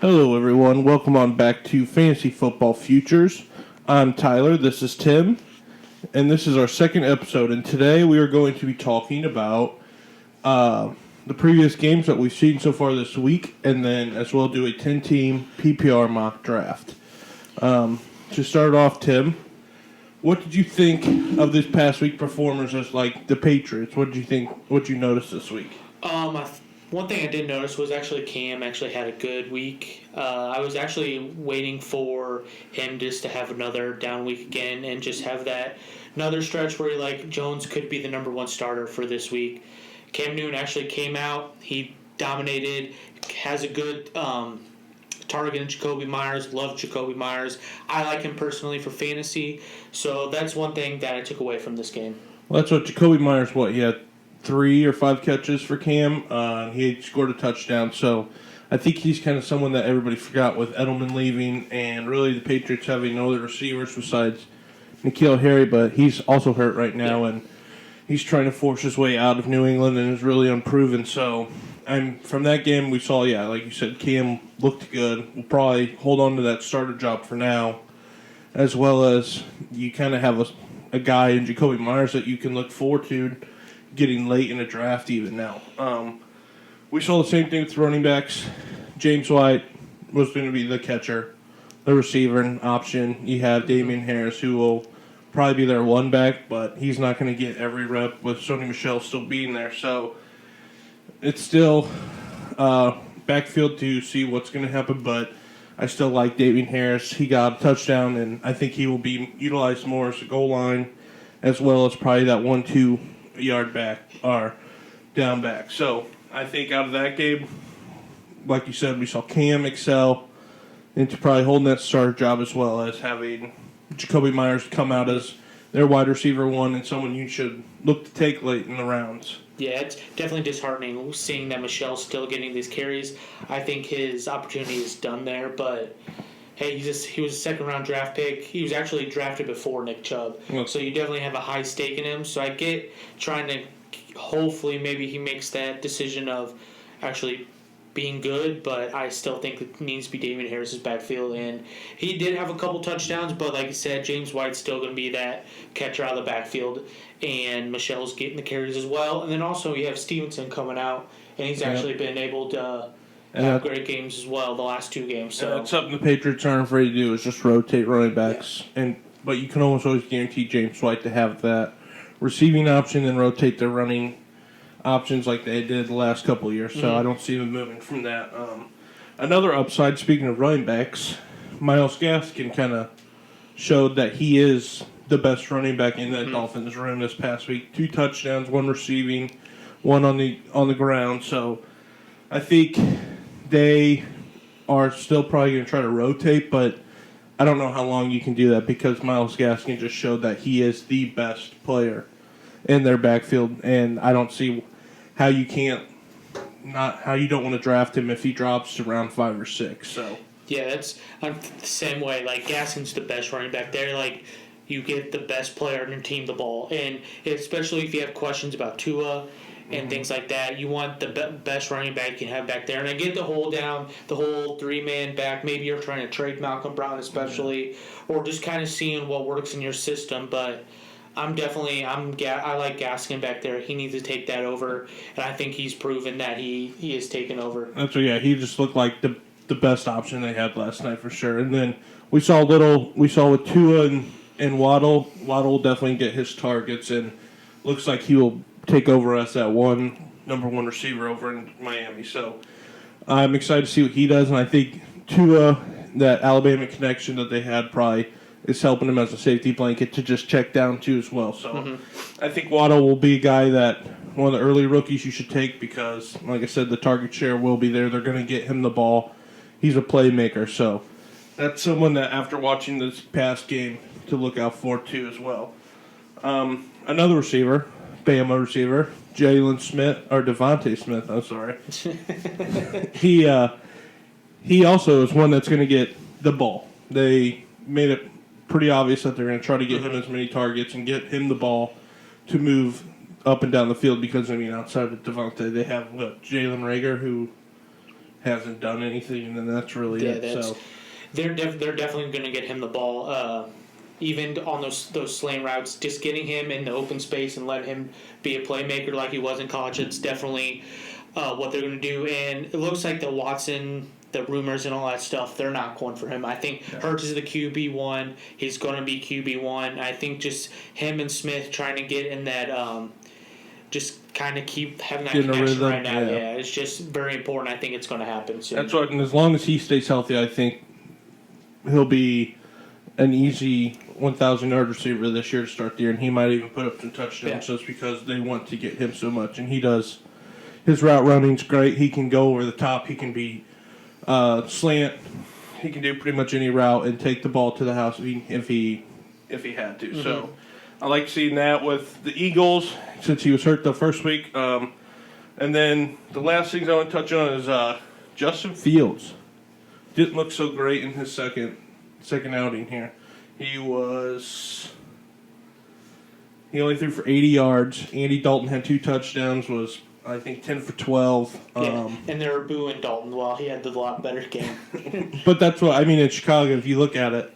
Hello, everyone. Welcome on back to Fantasy Football Futures. I'm Tyler. This is Tim. And this is our second episode. And today we are going to be talking about the previous games that we've seen so far this week. And then as well do a 10-team PPR mock draft. To start off, Tim, what did you think of this past week performers as like the Patriots? What did you think? What did you notice this week? One thing I did notice was actually Cam actually had a good week. I was actually waiting for him just to have another down week again and just have that another stretch where like Jones could be the number one starter for this week. Cam Newton actually came out. He dominated, has a good target in Jacoby Myers. Love Jacoby Myers. I like him personally for fantasy. So that's one thing that I took away from this game. Well, that's what Jacoby Myers, he had 3 or 5 catches for Cam. He had scored a touchdown, so I think he's kind of someone that everybody forgot with Edelman leaving and really the Patriots having no other receivers besides N'Keal Harry, but he's also hurt right now, and he's trying to force his way out of New England and is really unproven. So from that game we saw, like you said, Cam looked good. We'll probably hold on to that starter job for now, as well as you kind of have a guy in Jacoby Myers that you can look forward to getting late in the draft even now. We saw the same thing with running backs. James White was going to be the catcher, the receiver and option. You have Damian Harris, who will probably be their one back, but he's not going to get every rep with Sony Michel still being there. So it's still backfield to see what's going to happen, but I still like Damian Harris. He got a touchdown, and I think he will be utilized more as a goal line, as well as probably that 1-2 yard back or down back. So I think out of that game, like you said, we saw Cam excel into probably holding that starter job, as well as having Jacoby Myers come out as their wide receiver one and someone you should look to take late in the rounds. Yeah, it's definitely disheartening seeing that Michel's still getting these carries. I think his opportunity is done there, but hey, he was a second-round draft pick. He was actually drafted before Nick Chubb. So you definitely have a high stake in him. So I get trying to hopefully maybe he makes that decision of actually being good, but I still think it needs to be Damian Harris's backfield. And he did have a couple touchdowns, but like you said, James White's still going to be that catcher out of the backfield. And Michel's getting the carries as well. And then also you have Stevenson coming out, and he's actually been able to have great games as well the last 2 games. So that's something the Patriots aren't afraid to do, is just rotate running backs. Yeah. But you can almost always guarantee James White to have that receiving option and rotate their running options like they did the last couple of years. So I don't see them moving from that. Another upside, speaking of running backs, Myles Gaskin kind of showed that he is the best running back in that Dolphins room this past week. 2 touchdowns, 1 receiving, 1 on the ground. So I think they are still probably going to try to rotate, but I don't know how long you can do that because Myles Gaskin just showed that he is the best player in their backfield, and I don't see how you don't want to draft him if he drops to round 5 or 6. So yeah, I'm the same way. Like Gaskin's the best running back there. Like you get the best player on your team the ball, and especially if you have questions about Tua and things like that. You want the best running back you can have back there. And I get the whole 3-man back. Maybe you're trying to trade Malcolm Brown especially, or just kind of seeing what works in your system. But I like Gaskin back there. He needs to take that over, and I think he's proven that he is taking over. He just looked like the best option they had last night for sure. And then we saw with Tua and Waddle. Waddle will definitely get his targets, and looks like he will take over as that number one receiver over in Miami. So I'm excited to see what he does, and I think Tua, that Alabama connection that they had, probably is helping him as a safety blanket to just check down too as well. So I think Waddle will be a guy that one of the early rookies you should take because, like I said, the target share will be there. They're going to get him the ball. He's a playmaker, so that's someone that after watching this past game to look out for too as well. Another receiver, Bama receiver, Jaylen Smith, or Devontae Smith, I'm sorry. He also is one that's going to get the ball. They made it pretty obvious that they're going to try to get him as many targets and get him the ball to move up and down the field because, outside of Devontae, they have Jalen Reagor, who hasn't done anything, and then that's really it. So they're definitely going to get him the ball. Even on those slant routes, just getting him in the open space and letting him be a playmaker like he was in college, it's definitely what they're going to do. And it looks like the Watson, the rumors and all that stuff, they're not going for him. I think Hurts is the QB1. He's going to be QB1. I think just him and Smith trying to get in that just kind of keep having that connection right now. Yeah, it's just very important. I think it's going to happen soon. That's right, and as long as he stays healthy, I think he'll be an easy 1,000-yard receiver this year to start the year, and he might even put up some touchdowns just because they want to get him so much, and he does. His route running's great. He can go over the top. He can be slant. He can do pretty much any route and take the ball to the house if he had to. Mm-hmm. So I like seeing that with the Eagles since he was hurt the first week. And then the last things I want to touch on is Justin Fields. Didn't look so great in his second outing here. He only threw for 80 yards. Andy Dalton had 2 touchdowns, was I think 10 for 12. And they were booing Dalton while he had the lot better game. But that's what I mean in Chicago. If you look at it,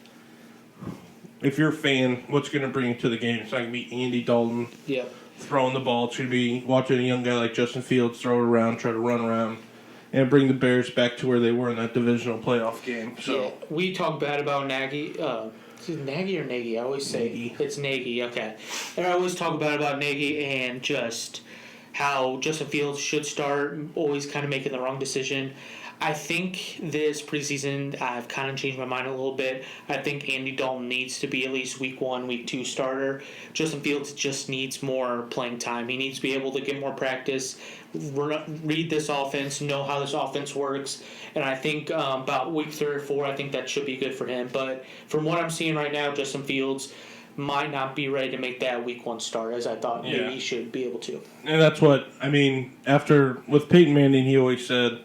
if you're a fan, what's going to bring you to the game? It's not going to be Andy Dalton throwing the ball. It's going to be watching a young guy like Justin Fields throw it around, try to run around, and bring the Bears back to where they were in that divisional playoff game. So we talk bad about Nagy. Is it Nagy or Nagy? I always say Nagy. It's Nagy. Okay, and I always talk bad about Nagy and just how Justin Fields should start, always kind of making the wrong decision. I think this preseason, I've kind of changed my mind a little bit. I think Andy Dalton needs to be at least week 1, week 2 starter. Justin Fields just needs more playing time. He needs to be able to get more practice, read this offense, know how this offense works. And I think about week 3 or 4, I think that should be good for him. But from what I'm seeing right now, Justin Fields might not be ready to make that week 1 start as I thought maybe he should be able to. And that's what, I mean, with Peyton Manning, he always said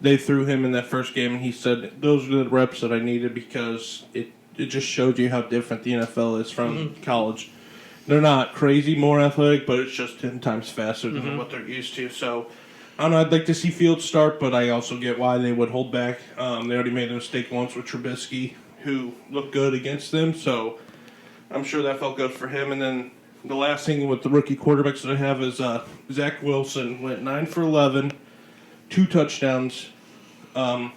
they threw him in that first game, and he said, those are the reps that I needed because it just showed you how different the NFL is from college. They're not crazy more athletic, but it's just 10 times faster than what they're used to. So, I don't know, I'd like to see Fields start, but I also get why they would hold back. They already made a mistake once with Trubisky, who looked good against them, so I'm sure that felt good for him. And then the last thing with the rookie quarterbacks that I have is Zach Wilson went 9 for 11, 2 touchdowns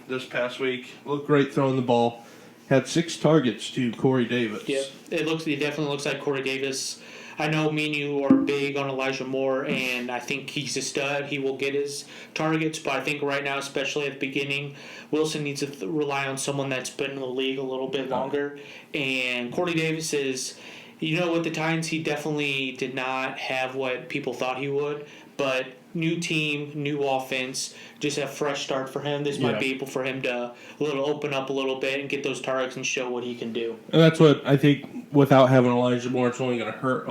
this past week. Looked great throwing the ball. Had 6 targets to Corey Davis. Yep, it definitely looks like Corey Davis. I know me and you are big on Elijah Moore, and I think he's a stud. He will get his targets, but I think right now, especially at the beginning, Wilson needs to rely on someone that's been in the league a little bit longer. And Corey Davis is, with the Titans, he definitely did not have what people thought he would, but new team, new offense, just a fresh start for him. This might be able for him to open up a little bit and get those targets and show what he can do. And that's what I think. Without having Elijah Moore, it's only going to hurt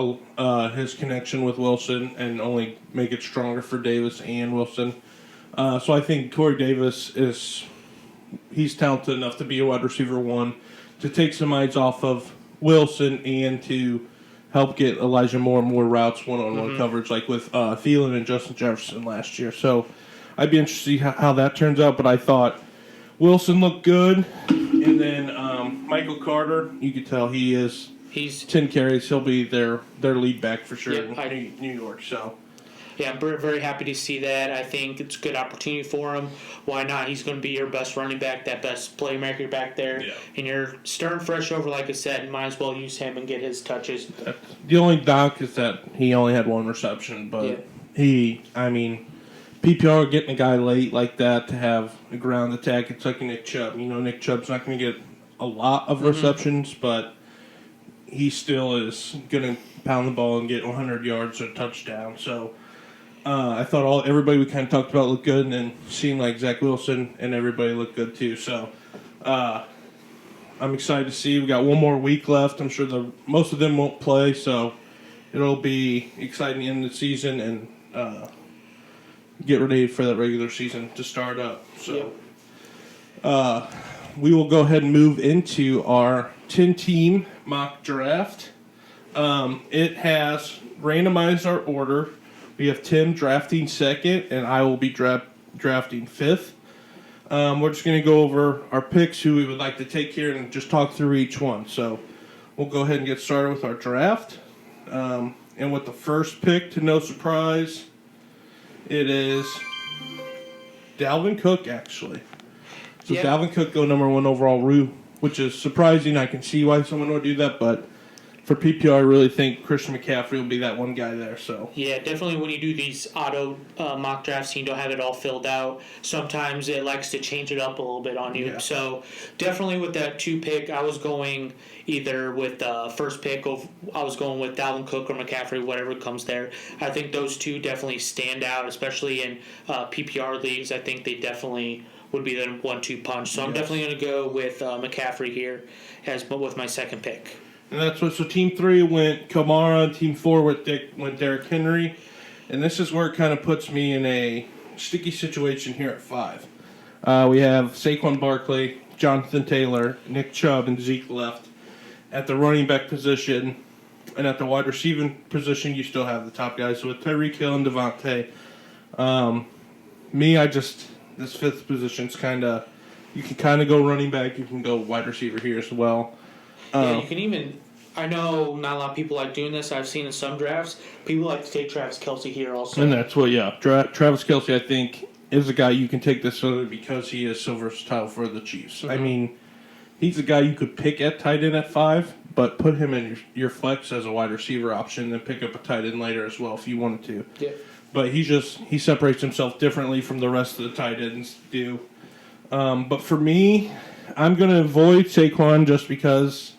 his connection with Wilson and only make it stronger for Davis and Wilson. So I think Corey Davis he's talented enough to be a wide receiver 1, to take some eyes off of Wilson and to help get Elijah Moore more routes, one-on-one coverage, like with Thielen and Justin Jefferson last year. So I'd be interested to see how that turns out, but I thought Wilson looked good. And then Michael Carter, you could tell he's 10 carries. He'll be their lead back for sure in New York. So yeah, I'm very happy to see that. I think it's a good opportunity for him. Why not? He's going to be your best running back, that best playmaker back there. Yeah. And you're starting fresh over, like I said, you might as well use him and get his touches. The only knock is that he only had 1 reception, but PPR getting a guy late like that to have a ground attack, it's like Nick Chubb. Nick Chubb's not going to get a lot of receptions, but he still is going to pound the ball and get 100 yards or a touchdown. So I thought everybody we kind of talked about looked good, and then seemed like Zach Wilson and everybody looked good too. So I'm excited to see. We got 1 more week left. I'm sure most of them won't play, so it'll be exciting in the season and get ready for that regular season to start up. So we will go ahead and move into our 10-team mock draft. It has randomized our order. We have Tim drafting second, and I will be drafting 5th. We're just going to go over our picks, who we would like to take here, and just talk through each one. So we'll go ahead and get started with our draft. And with the first pick, to no surprise, it is Dalvin Cook, actually. So Dalvin Cook go number 1 overall, which is surprising. I can see why someone would do that, but for PPR, I really think Christian McCaffrey will be that one guy there. So yeah, definitely when you do these auto mock drafts, you don't have it all filled out. Sometimes it likes to change it up a little bit on you. Yeah. So definitely with that 2 pick, I was going either with the first pick, I was going with Dalvin Cook or McCaffrey, whatever comes there. I think those two definitely stand out, especially in PPR leagues. I think they definitely would be the 1-2 punch. So I'm definitely going to go with McCaffrey here with my second pick. And that's what. So Team 3 went Kamara. Team 4 went Derrick Henry, and this is where it kind of puts me in a sticky situation here at 5. We have Saquon Barkley, Jonathan Taylor, Nick Chubb, and Zeke left at the running back position, and at the wide receiving position, you still have the top guys. So with Tyreek Hill and Devontae, this 5th position's kind of, you can kind of go running back, you can go wide receiver here as well. Yeah, you can even. I know not a lot of people like doing this. I've seen in some drafts, people like to take Travis Kelce here also. And that's what, Travis Kelce, I think, is a guy you can take this early because he is so versatile for the Chiefs. Mm-hmm. I mean, he's a guy you could pick at tight end at 5, but put him in your flex as a wide receiver option, then pick up a tight end later as well if you wanted to. Yeah. But he separates himself differently from the rest of the tight ends do. But for me, I'm going to avoid Saquon just because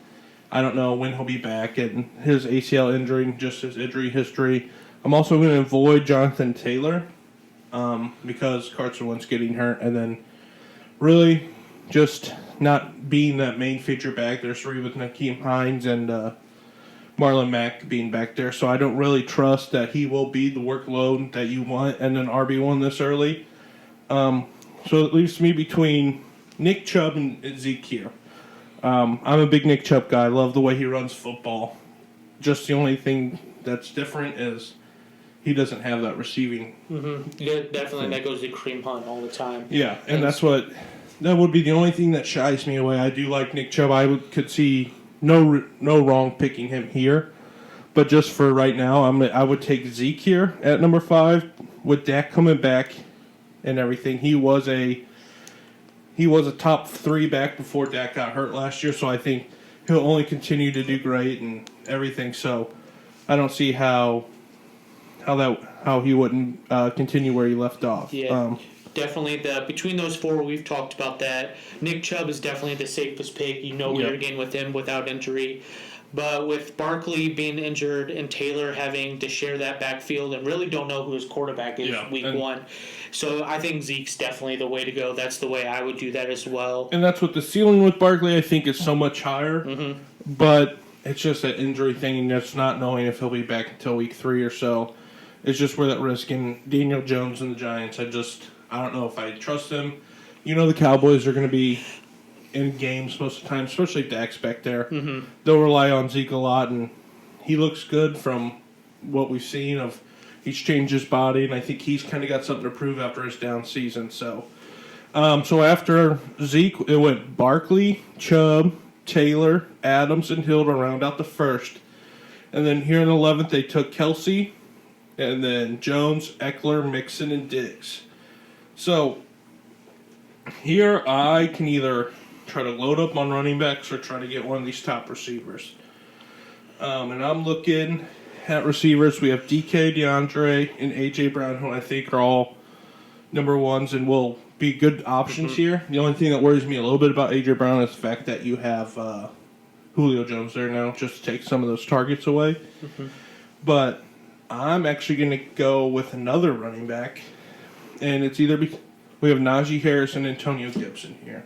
I don't know when he'll be back and his ACL injury and just his injury history. I'm also going to avoid Jonathan Taylor because Carson Wentz getting hurt and then really just not being that main feature back. There's 3 with Nakeem Hines and Marlon Mack being back there. So I don't really trust that he will be the workload that you want and then RB1 this early. So it leaves me between Nick Chubb and Zeke here. I'm a big Nick Chubb guy. I love the way he runs football. Just the only thing that's different is he doesn't have that receiving. Mm-hmm. Yeah, definitely. That goes to Kareem Hunt all the time. Yeah, and that would be the only thing that shies me away. I do like Nick Chubb. Could see no wrong picking him here. But just for right now, I would take Zeke here at number 5 with Dak coming back and everything. He was a top 3 back before Dak got hurt last year, so I think he'll only continue to do great and everything. So I don't see how he wouldn't continue where he left off. Yeah, definitely. Between those 4, we've talked about that. Nick Chubb is definitely the safest pick. You know you're getting with him without injury. But with Barkley being injured and Taylor having to share that backfield and really don't know who his quarterback is week 1. So I think Zeke's definitely the way to go. That's the way I would do that as well. And that's what the ceiling with Barkley, I think, is so much higher. Mm-hmm. But it's just an injury thing and just not knowing if he'll be back until week 3 or so. It's just where that risk. And Daniel Jones and the Giants, I don't know if I trust them. You know the Cowboys are going to be in games most of the time, especially if Dak's back there. Mm-hmm. They'll rely on Zeke a lot, and he looks good from what we've seen of he's changed his body, and I think he's kind of got something to prove after his down season. So after Zeke, it went Barkley, Chubb, Taylor, Adams, and Hill to round out the first. And then here in the 11th, they took Kelce, and then Jones, Eckler, Mixon, and Diggs. So here I can either try to load up on running backs or try to get one of these top receivers. And I'm looking at receivers. We have DK, Deandre, and A.J. Brown, who I think are all number 1s and will be good options here. The only thing that worries me a little bit about A.J. Brown is the fact that you have Julio Jones there now just to take some of those targets away. Mm-hmm. But I'm actually going to go with another running back, and it's either we have Najee Harris and Antonio Gibson here.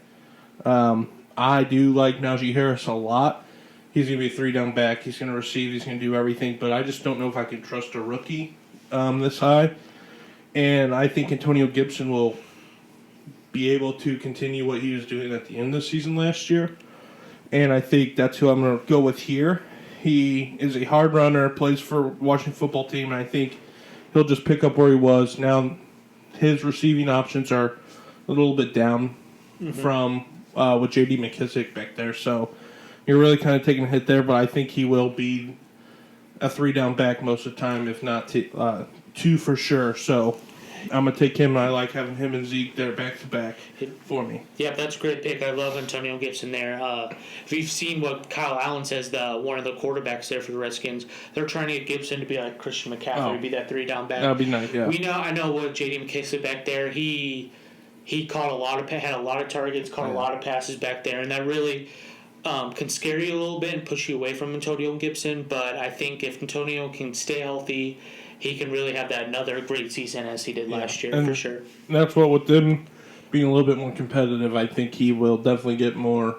I do like Najee Harris a lot. He's going to be a 3-down back. He's going to receive. He's going to do everything. But I just don't know if I can trust a rookie this high. And I think Antonio Gibson will be able to continue what he was doing at the end of the season last year. And I think that's who I'm going to go with here. He is a hard runner, plays for Washington football team, and I think he'll just pick up where he was. Now his receiving options are a little bit down from with J.D. McKissick back there. So you're really kind of taking a hit there, but I think he will be a 3-down back most of the time, if not 2 for sure. So I'm going to take him. I like having him and Zeke there back-to-back for me. Yeah, that's a great pick. I love Antonio Gibson there. If you've seen what Kyle Allen says, one of the quarterbacks there for the Redskins, they're trying to get Gibson to be like Christian McCaffrey, be that 3-down back. That would be nice, yeah. I know what J.D. McKissick back there, he caught had a lot of targets, caught a lot of passes back there, and that really can scare you a little bit and push you away from Antonio Gibson. But I think if Antonio can stay healthy, he can really have that another great season as he did last year, for sure. That's what, with them being a little bit more competitive, I think he will definitely get more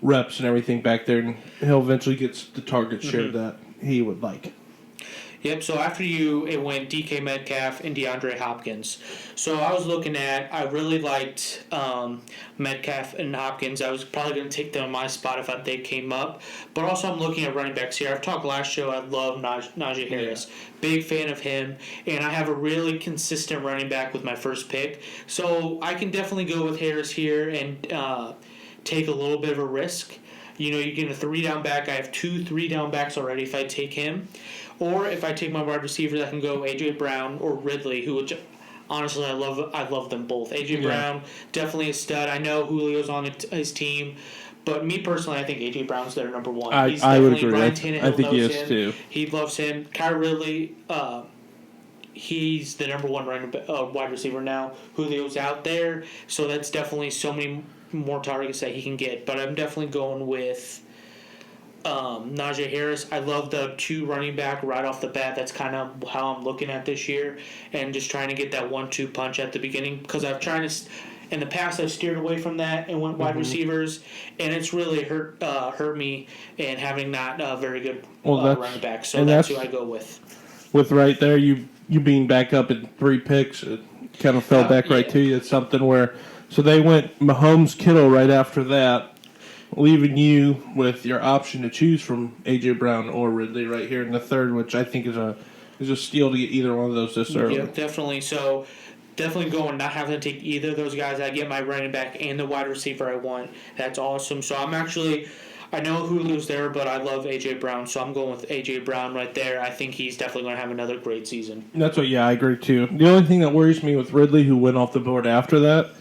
reps and everything back there, and he'll eventually get the target share that he would like. Yep, so after you, it went DK Metcalf and DeAndre Hopkins. So I was looking at, I really liked Metcalf and Hopkins. I was probably going to take them in my spot if they came up. But also I'm looking at running backs here. I've talked last show, I love Najee Harris. Yeah. Big fan of him. And I have a really consistent running back with my first pick. So I can definitely go with Harris here and take a little bit of a risk. You know, you get a 3-down back. I have 2 3-down backs already if I take him. Or if I take my wide receivers, I can go A.J. Brown or Ridley, who would, honestly, I love them both. A.J. Brown, definitely a stud. I know Julio's on his team, but me personally, I think A.J. Brown's their number one. I would agree. Ryan Tannehill I think he is him. too. He loves him. Kyrie Ridley, he's the number one wide receiver now. Julio's out there, so that's definitely so many more targets that he can get. But I'm definitely going with Najee Harris. I love the 2 running back right off the bat. That's kind of how I'm looking at this year, and just trying to get that 1-2 punch at the beginning, because I've tried to. In the past, I've steered away from that and went wide receivers, and it's really hurt me in having not very good running back. So that's who I go with. With right there, you being back up in 3 picks, it kind of fell back right to you. It's something where, so they went Mahomes, Kittle right after that, leaving you with your option to choose from A.J. Brown or Ridley right here in the third, which I think is a steal to get either one of those this early. Yeah, definitely. So definitely going, not having to take either of those guys. I get my running back and the wide receiver I want. That's awesome. So I know Julio's there, but I love A.J. Brown, so I'm going with A.J. Brown right there. I think he's definitely going to have another great season. I agree too. The only thing that worries me with Ridley, who went off the board after that,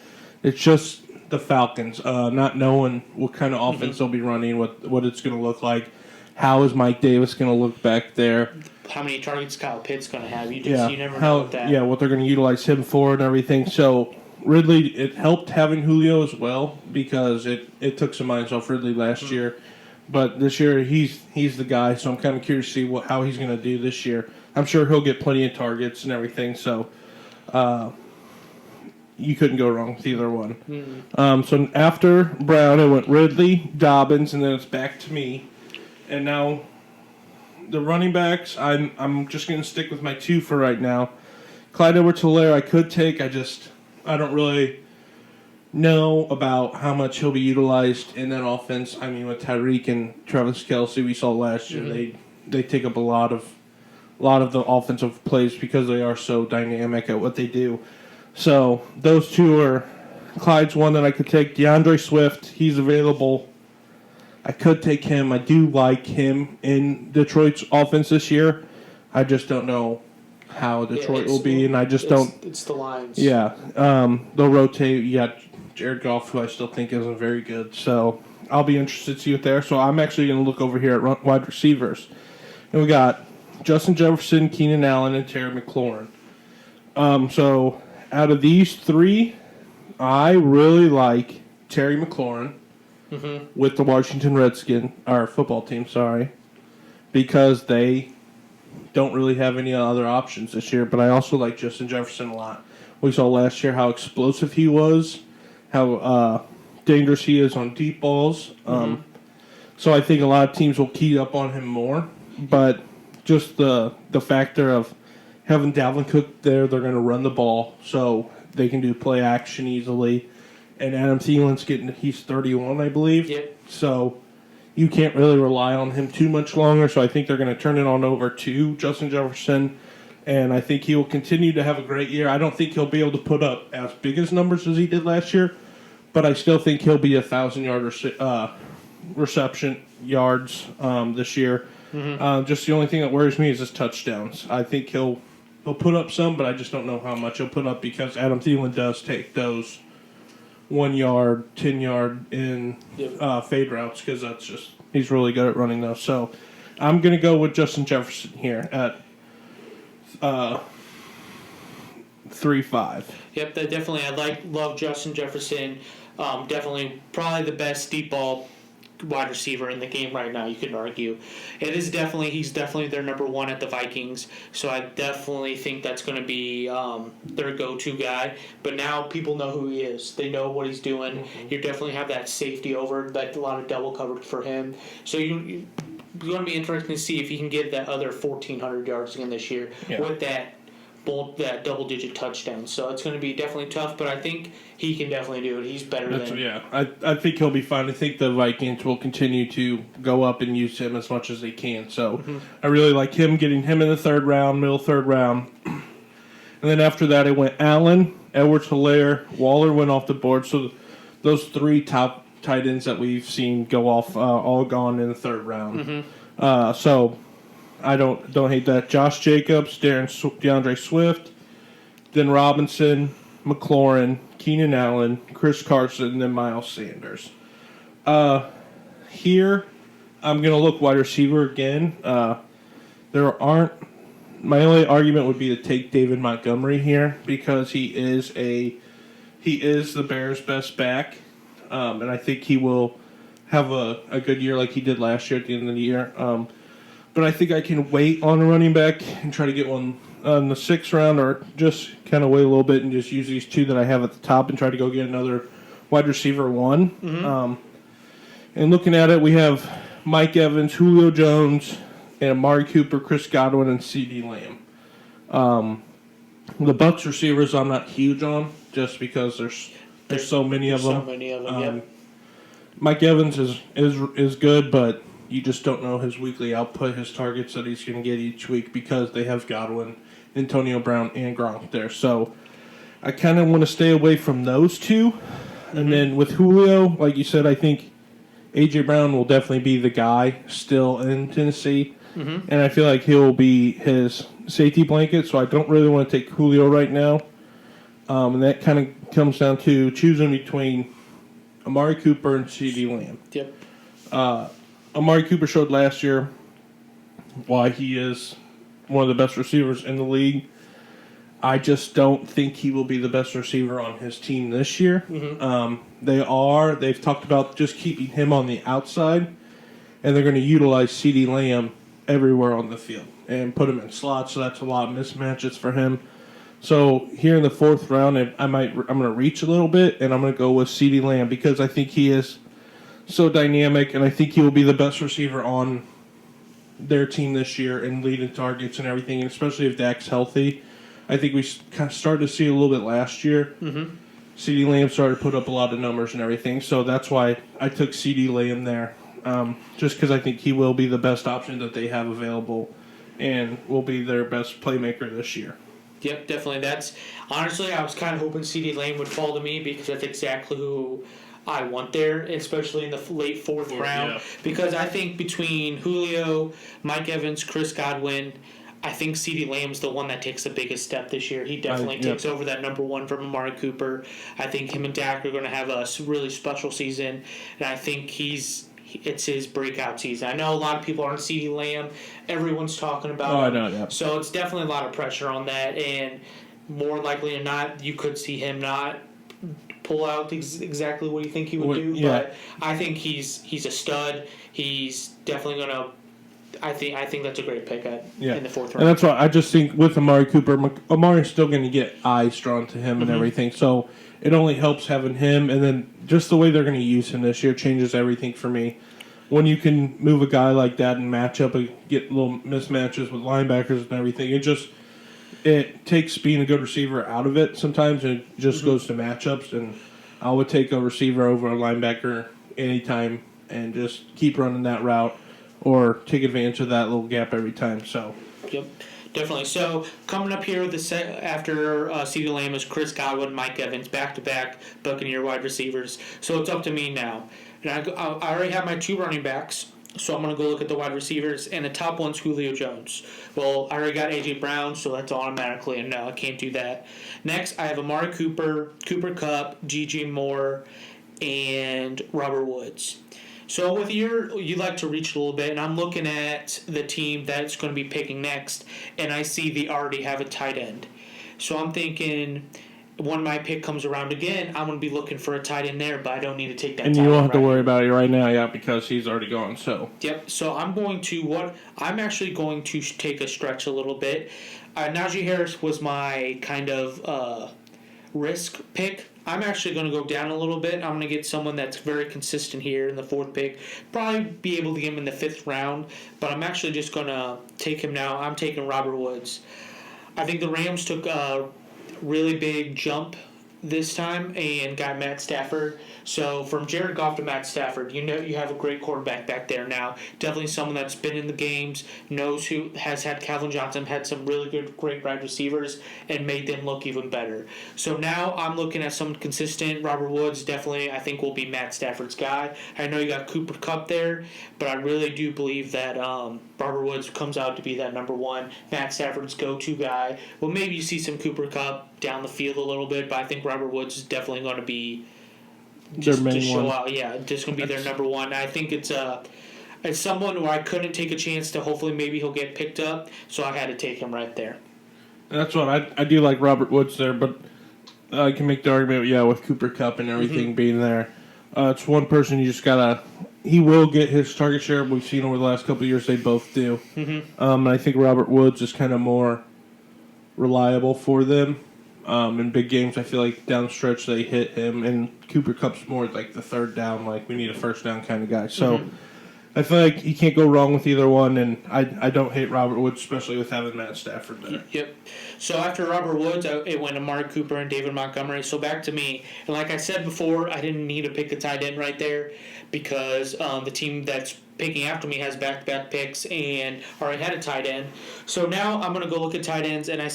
it's just the Falcons, not knowing what kind of offense they'll be running, what it's going to look like. How is Mike Davis going to look back there? How many targets Kyle Pitt's going to have? You never know with that. Yeah, what they're going to utilize him for and everything. So Ridley, it helped having Julio as well, because it took some minds off Ridley last year. But this year, he's the guy, so I'm kind of curious to see how he's going to do this year. I'm sure he'll get plenty of targets and everything, so you couldn't go wrong with either one. So after Brown, it went Ridley, Dobbins, and then it's back to me. And now the running backs, I'm just going to stick with my 2 for right now. Clyde Edwards-Helaire I could take. I don't really know about how much he'll be utilized in that offense. I mean, with Tyreek and Travis Kelce, we saw last year, they take up a lot of the offensive plays because they are so dynamic at what they do. So those 2 are, Clyde's one that I could take. DeAndre Swift, he's available. I could take him. I do like him in Detroit's offense this year. I just don't know how Detroit will be, and I just don't. It's the Lions. Yeah, they'll rotate. You got Jared Goff, who I still think isn't very good. So I'll be interested to see it there. So I'm actually going to look over here at wide receivers, and we got Justin Jefferson, Keenan Allen, and Terry McLaurin. So out of these 3, I really like Terry McLaurin with the Washington Redskins, our football team, because they don't really have any other options this year. But I also like Justin Jefferson a lot. We saw last year how explosive he was, how dangerous he is on deep balls. So I think a lot of teams will key up on him more. But just the factor of having Dalvin Cook there, they're going to run the ball, so they can do play action easily. And Adam Thielen's he's 31, I believe. Yep. So you can't really rely on him too much longer. So I think they're going to turn it on over to Justin Jefferson. And I think he will continue to have a great year. I don't think he'll be able to put up as big as numbers as he did last year, but I still think he'll be 1,000-yard reception yards this year. Just the only thing that worries me is his touchdowns. I think he'll put up some, but I just don't know how much he'll put up because Adam Thielen does take those 1 yard, 10-yard in fade routes because he's really good at running those. So I'm going to go with Justin Jefferson here at 3-5. Yep, that definitely. Love Justin Jefferson. Definitely, probably the best deep ball wide receiver in the game right now. You could argue, he's definitely their number one at the Vikings. So I definitely think that's going to be their go-to guy. But now people know who he is. They know what he's doing. Mm-hmm. You definitely have that safety over, that a lot of double coverage for him. So you're going to be interesting to see if he can get that other 1,400 yards again this year with that double-digit touchdown. So it's going to be definitely tough, but I think he can definitely do it. He's better than... Yeah, I think he'll be fine. I think the Vikings will continue to go up and use him as much as they can. So I really like getting him in the middle third round. And then after that, it went Allen, Edwards-Helaire, Waller went off the board. So those three top tight ends that we've seen go off, all gone in the third round. So I don't hate that. Josh Jacobs, DeAndre Swift, then Robinson, McLaurin, Keenan Allen, Chris Carson, and then Miles Sanders. Here, I'm going to look wide receiver again. My only argument would be to take David Montgomery here because he is the Bears' best back. And I think he will have a good year like he did last year at the end of the year. But I think I can wait on a running back and try to get one on the 6th round or just kind of wait a little bit and just use these two that I have at the top and try to go get another wide receiver 1. And looking at it, we have Mike Evans, Julio Jones, and Amari Cooper, Chris Godwin, and CeeDee Lamb. The Bucs receivers I'm not huge on just because there's so many of them. Yep. Mike Evans is good, but you just don't know his weekly output, his targets that he's going to get each week because they have Godwin, Antonio Brown, and Gronk there. So I kind of want to stay away from those two. And then with Julio, like you said, I think A.J. Brown will definitely be the guy still in Tennessee. And I feel like he'll be his safety blanket, so I don't really want to take Julio right now. And that kind of comes down to choosing between Amari Cooper and CeeDee Lamb. Yep. Amari Cooper showed last year why he is one of the best receivers in the league. I just don't think he will be the best receiver on his team this year. They've talked about just keeping him on the outside, and they're going to utilize CeeDee Lamb everywhere on the field and put him in slots, so that's a lot of mismatches for him. So here in the 4th round, I'm going to reach a little bit, and I'm going to go with CeeDee Lamb because I think he is so dynamic, and I think he will be the best receiver on their team this year and leading targets and everything, and especially if Dak's healthy. I think we kind of started to see a little bit last year. CeeDee Lamb started to put up a lot of numbers and everything, so that's why I took CeeDee Lamb there, just because I think he will be the best option that they have available and will be their best playmaker this year. Yep, definitely. Honestly, I was kind of hoping CeeDee Lamb would fall to me because that's exactly who I want there, especially in the late 4th round. Yeah. Because I think between Julio, Mike Evans, Chris Godwin, I think CeeDee Lamb's the one that takes the biggest step this year. He definitely takes over that number 1 from Amari Cooper. I think him and Dak are going to have a really special season, and I think it's his breakout season. I know a lot of people aren't CeeDee Lamb. Everyone's talking about him. I know, yeah. So it's definitely a lot of pressure on that, and more likely than not, you could see him not pull out exactly what you think he would do. Yeah. But I think he's a stud. He's definitely going to... I think that's a great pick in the 4th round. And that's why I just think with Amari Cooper, Amari's still going to get eyes drawn to him and everything. So it only helps having him. And then just the way they're going to use him this year changes everything for me. When you can move a guy like that and match up and get little mismatches with linebackers and everything, it takes being a good receiver out of it sometimes, and it just goes to matchups. And I would take a receiver over a linebacker anytime and just keep running that route or take advantage of that little gap every time. So, yep, Definitely. So coming up here after CeeDee Lamb is Chris Godwin, Mike Evans, back-to-back Buccaneer wide receivers. So it's up to me now. And I already have my 2 running backs, so I'm going to go look at the wide receivers. And the top one's Julio Jones. Well, I already got A.J. Brown, so that's automatically a no. I can't do that. Next, I have Amari Cooper, Cooper Kupp, G.J. Moore, and Robert Woods. So with you like to reach a little bit, and I'm looking at the team that's going to be picking next, and I see they already have a tight end. So I'm thinking when my pick comes around again, I'm going to be looking for a tight end there, but I don't need to take that. And you don't have to worry about it right now, yeah, because he's already gone. So yep. So I'm actually going to take a stretch a little bit. Najee Harris was my kind of risk pick. I'm actually going to go down a little bit. I'm going to get someone that's very consistent here in the 4th pick. Probably be able to get him in the 5th round, but I'm actually just going to take him now. I'm taking Robert Woods. I think the Rams took a really big jump this time and got Matt Stafford. So from Jared Goff to Matt Stafford, you have a great quarterback back there now. Definitely someone that's been in the games, knows who has had Calvin Johnson, had some really great wide receivers, and made them look even better. So now I'm looking at someone consistent. Robert Woods definitely, I think, will be Matt Stafford's guy. I know you got Cooper Kupp there, but I really do believe that Robert Woods comes out to be that number 1, Matt Stafford's go-to guy. Well, maybe you see some Cooper Kupp down the field a little bit, but I think Robert Woods is definitely going to be just show out. Yeah, just going to be their number 1. I think it's someone where I couldn't take a chance to hopefully maybe he'll get picked up, so I had to take him right there. That's what I do like Robert Woods there, but I can make the argument, with Cooper Kupp and everything being there. It's one person you just gotta. He will get his target share. We've seen over the last couple of years they both do. And I think Robert Woods is kind of more reliable for them. In big games, I feel like down the stretch they hit him, and Cooper Kupp's more like the 3rd down, like we need a 1st down kind of guy. So I feel like you can't go wrong with either one, and I don't hate Robert Woods, especially with having Matt Stafford there. Yep. So after Robert Woods, it went Amari Cooper and David Montgomery. So back to me, and like I said before, I didn't need to pick a tight end right there because the team that's picking after me has back-to-back picks and already had a tight end. So now I'm going to go look at tight ends, and I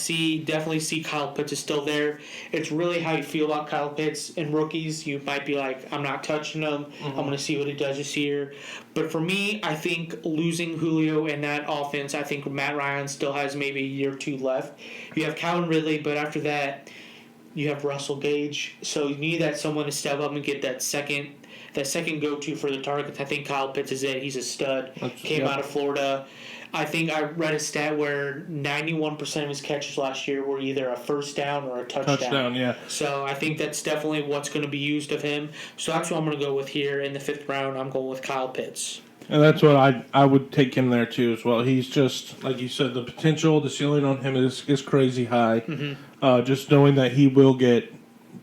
definitely see Kyle Pitts is still there. It's really how you feel about Kyle Pitts and rookies. You might be like, I'm not touching him. I'm going to see what he does this year. But for me, I think losing Julio in that offense, I think Matt Ryan still has maybe a year or 2 left. You have Calvin Ridley, but after that, you have Russell Gage. So you need someone to step up and get that second go-to for the targets. I think Kyle Pitts is it. He's a stud. Came out of Florida. I think I read a stat where 91% of his catches last year were either a 1st down or a touchdown. Yeah. So I think that's definitely what's going to be used of him. So that's what I'm going to go with here in the 5th round. I'm going with Kyle Pitts. And that's what I would take him there too as well. He's just, like you said, the potential, the ceiling on him is crazy high. Just knowing that he will get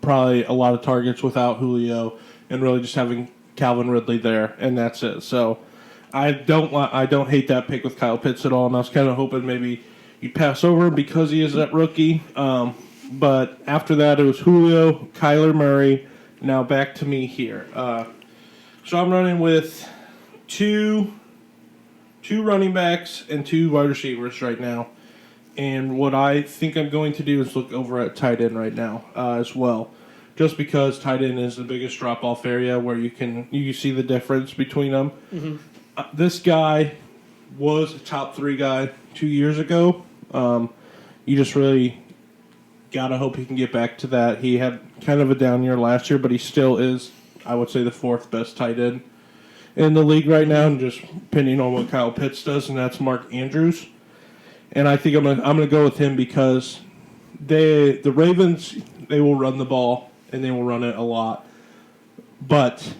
probably a lot of targets without Julio, and really just having Calvin Ridley there, and that's it. So I don't hate that pick with Kyle Pitts at all, and I was kind of hoping maybe you'd pass over him because he is that rookie. But after that, it was Julio, Kyler Murray. Now back to me here. So I'm running with two running backs and 2 wide receivers right now. And what I think I'm going to do is look over at tight end right now as well. Just because tight end is the biggest drop-off area where you see the difference between them. This guy was a top 3 guy 2 years ago. You just really got to hope he can get back to that. He had kind of a down year last year, but he still is, I would say, the 4th best tight end in the league right now, and just depending on what Kyle Pitts does, and that's Mark Andrews. And I think I'm gonna go with him because the Ravens, they will run the ball, and they will run it a lot. But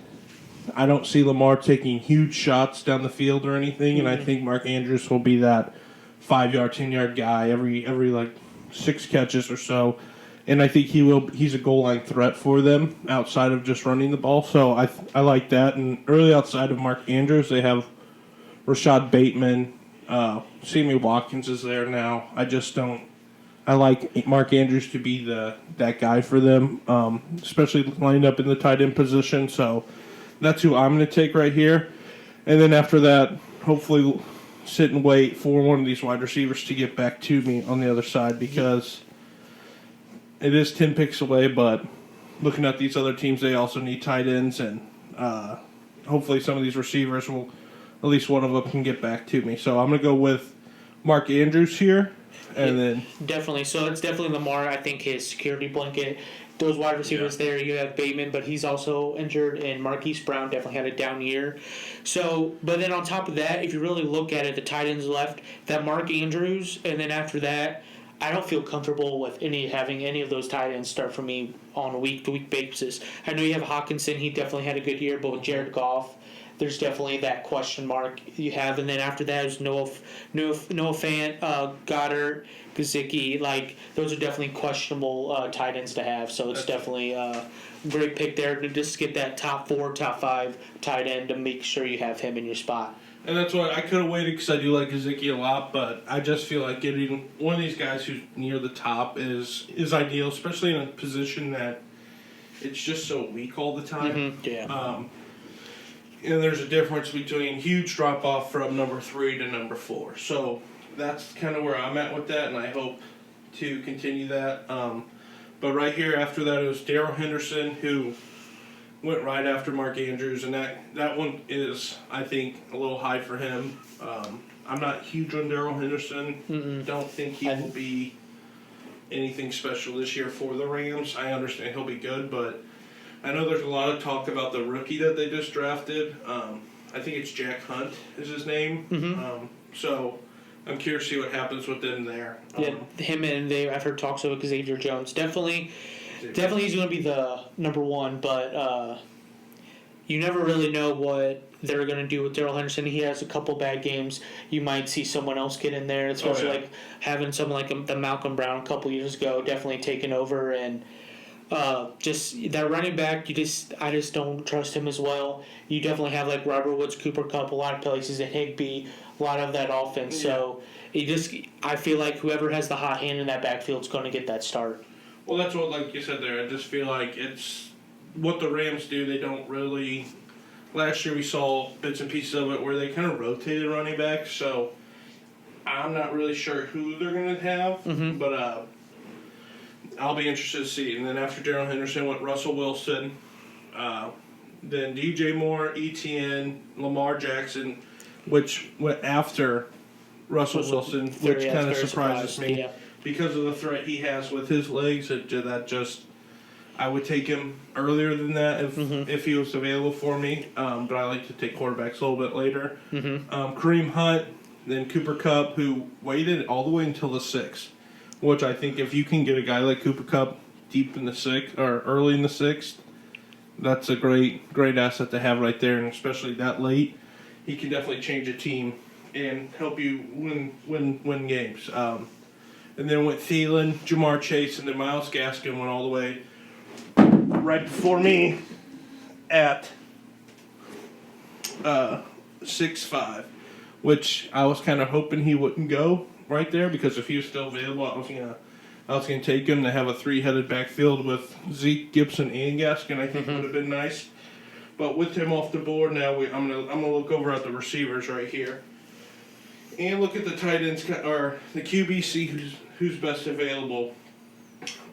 I don't see Lamar taking huge shots down the field or anything, and I think Mark Andrews will be that 5-yard, 10-yard guy every like 6 catches or so. And I think he's a goal line threat for them outside of just running the ball. So I like that. And early outside of Mark Andrews, they have Rashad Bateman. Sammy Watkins is there now. I like Mark Andrews to be that guy for them, especially lined up in the tight end position. So that's who I'm going to take right here. And then after that, hopefully sit and wait for one of these wide receivers to get back to me on the other side because it is 10 picks away, but looking at these other teams, they also need tight ends, and hopefully some of these receivers will, at least one of them can get back to me. So I'm going to go with Mark Andrews here, and then... Definitely. So it's definitely Lamar, I think, his security blanket. Those wide receivers there, you have Bateman, but he's also injured, and Marquise Brown definitely had a down year. So, but then on top of that, if you really look at it, the tight ends left, that Mark Andrews, and then after that, I don't feel comfortable with having any of those tight ends start for me on a week-to-week basis. I know you have Hawkinson, he definitely had a good year, but with Jared Goff, there's definitely that question mark you have. And then after that is Noah Fant, Goddard, Gesicki. Like, those are definitely questionable tight ends to have. So it's definitely a great pick there to just get that top 4, top 5 tight end to make sure you have him in your spot. And that's why I could have waited because I do like Gesicki a lot, but I just feel like getting one of these guys who's near the top is ideal, especially in a position that it's just so weak all the time. Mm-hmm. Yeah. And there's a difference between huge drop-off from number 3 to number 4. So that's kind of where I'm at with that, and I hope to continue that. But right here after that, it was Daryl Henderson, who went right after Mark Andrews, and that one is, I think, a little high for him. I'm not huge on Daryl Henderson. Mm-mm. Don't think he will be anything special this year for the Rams. I understand he'll be good, but I know there's a lot of talk about the rookie that they just drafted. I think it's Jack Hunt is his name. Mm-hmm. So I'm curious to see what happens with them there. Him and I've heard talks about Xavier Jones. Definitely he's going to be the number 1, but you never really know what they're going to do with Daryl Henderson. He has a couple bad games. You might see someone else get in there, especially like having someone like the Malcolm Brown a couple years ago definitely taking over, and just that running back, I just don't trust him as well. You definitely have like Robert Woods, Cooper Kupp, a lot of places, and Higbee, a lot of that offense. Yeah. So I feel like whoever has the hot hand in that backfield is going to get that start. Well, that's what, like you said there, I just feel like it's what the Rams do. They don't really. Last year we saw bits and pieces of it where they kind of rotated running backs, so I'm not really sure who they're going to have, but I'll be interested to see. And then after Daryl Henderson went Russell Wilson, then DJ Moore, ETN, Lamar Jackson, which went after Russell Wilson, which kind of surprises me because of the threat he has with his legs. I would take him earlier than that if he was available for me, but I like to take quarterbacks a little bit later. Kareem Hunt, then Cooper Kupp, who waited all the way until the 6th. Which I think if you can get a guy like Cooper Kupp deep in the 6th or early in the 6th, that's a great asset to have right there, and especially that late, he can definitely change a team and help you win games. And then with Thielen, Jamar Chase, and then Myles Gaskin went all the way right before me at 6-5, which I was kind of hoping he wouldn't go right there, because if he was still available, I was gonna take him to have a 3-headed backfield with Zeke, Gibson, and Gaskin. I think would have been nice. But with him off the board now, I'm gonna look over at the receivers right here, and look at the tight ends or the QB, see who's best available.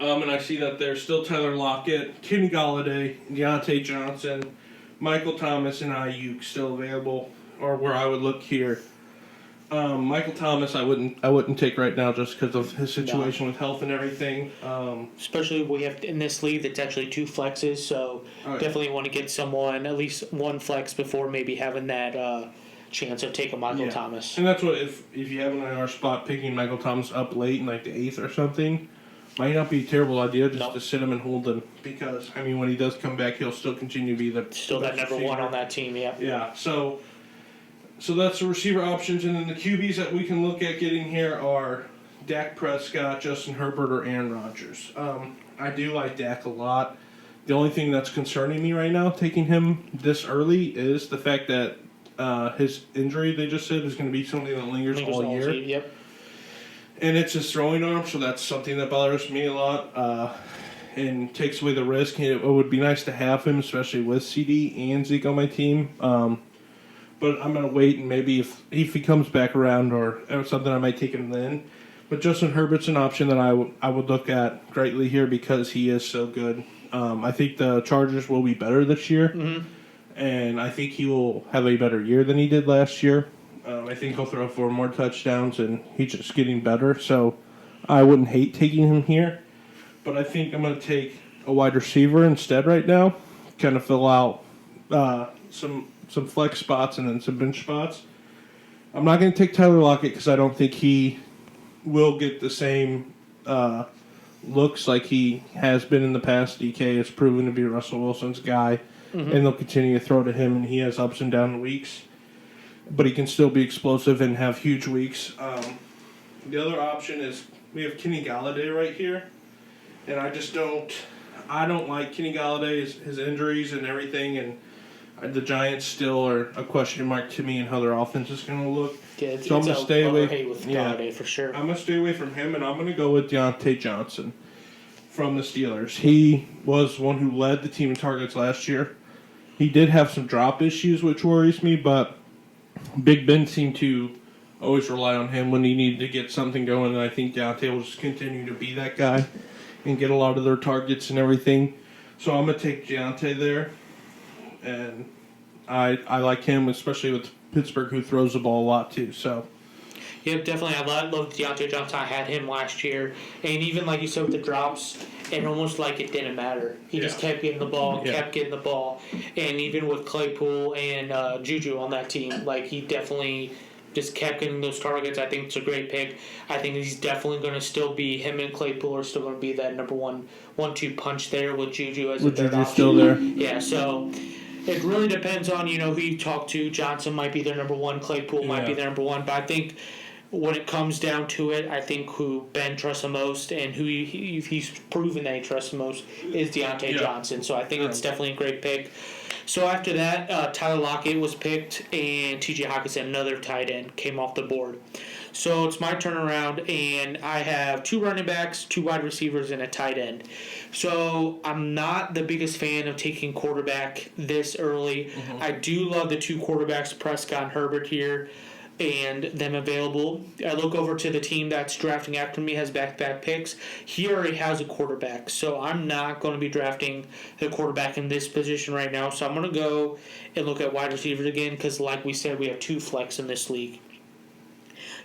And I see that there's still Tyler Lockett, Kenny Galladay, Deontay Johnson, Michael Thomas, and Ayuk still available, or where I would look here. Michael Thomas, I wouldn't take right now just because of his situation with health and everything. Especially we have in this league that's actually 2 flexes, so definitely want to get someone at least 1 flex before maybe having that chance of taking Michael Thomas. And that's what if you have an IR spot, picking Michael Thomas up late in like the 8th or something might not be a terrible idea just to sit him and hold him, because I mean when he does come back, he'll still continue to be that number receiver. 1 on that team. Yeah. So that's the receiver options, and then the QBs that we can look at getting here are Dak Prescott, Justin Herbert, or Aaron Rodgers. I do like Dak a lot. The only thing that's concerning me right now, taking him this early, is the fact that his injury, they just said, is going to be something that lingers all year. Yep. And it's his throwing arm, so that's something that bothers me a lot and takes away the risk. It would be nice to have him, especially with CD and Zeke on my team. but I'm going to wait and maybe if he comes back around or something, I might take him then. But Justin Herbert's an option that I would look at greatly here because he is so good. I think the Chargers will be better this year, and I think he will have a better year than he did last year. I think he'll throw 4 more touchdowns, and he's just getting better. So I wouldn't hate taking him here, but I think I'm going to take a wide receiver instead right now, kind of fill out some flex spots and then some bench spots. I'm not going to take Tyler Lockett because I don't think he will get the same looks like he has been in the past. DK has proven to be Russell Wilson's guy, and they'll continue to throw to him, and he has ups and down weeks. But he can still be explosive and have huge weeks. The other option is we have Kenny Galladay right here, and I don't like Kenny Galladay, his injuries and everything, and the Giants still are a question mark to me and how their offense is going to look. Yeah, so I'm going to stay away with Galladay for sure. I'm going to stay away from him, and I'm going to go with Deontay Johnson from the Steelers. He was one who led the team in targets last year. He did have some drop issues, which worries me, but Big Ben seemed to always rely on him when he needed to get something going, and I think Deontay will just continue to be that guy and get a lot of their targets and everything. So I'm going to take Deontay there, and I like him, especially with Pittsburgh, who throws the ball a lot too. So, yep, definitely. I love Deontay Johnson. I had him last year, and even like you said with the drops, and almost like it didn't matter. He just kept getting the ball, and even with Claypool and Juju on that team, like he definitely just kept getting those targets. I think it's a great pick. I think he's definitely going to still be, him and Claypool are still going to be that number 1-2 punch there with Juju as a third option. Still there. Yeah, so it really depends on, who you talk to. Johnson might be their number 1, Claypool might be their number 1, but I think when it comes down to it, I think who Ben trusts the most and who he's proven that he trusts the most is Deontay Johnson. So I think it's definitely a great pick. So after that, Tyler Lockett was picked, and T.J. Hockenson, another tight end, came off the board. So it's my turn around, and I have 2 running backs, 2 wide receivers, and a tight end. So I'm not the biggest fan of taking quarterback this early. I do love the 2 quarterbacks, Prescott and Herbert here, and them available. I look over to the team that's drafting after me, has back-to-back picks. He already has a quarterback, so I'm not going to be drafting the quarterback in this position right now. So I'm going to go and look at wide receivers again because, like we said, we have 2 flex in this league.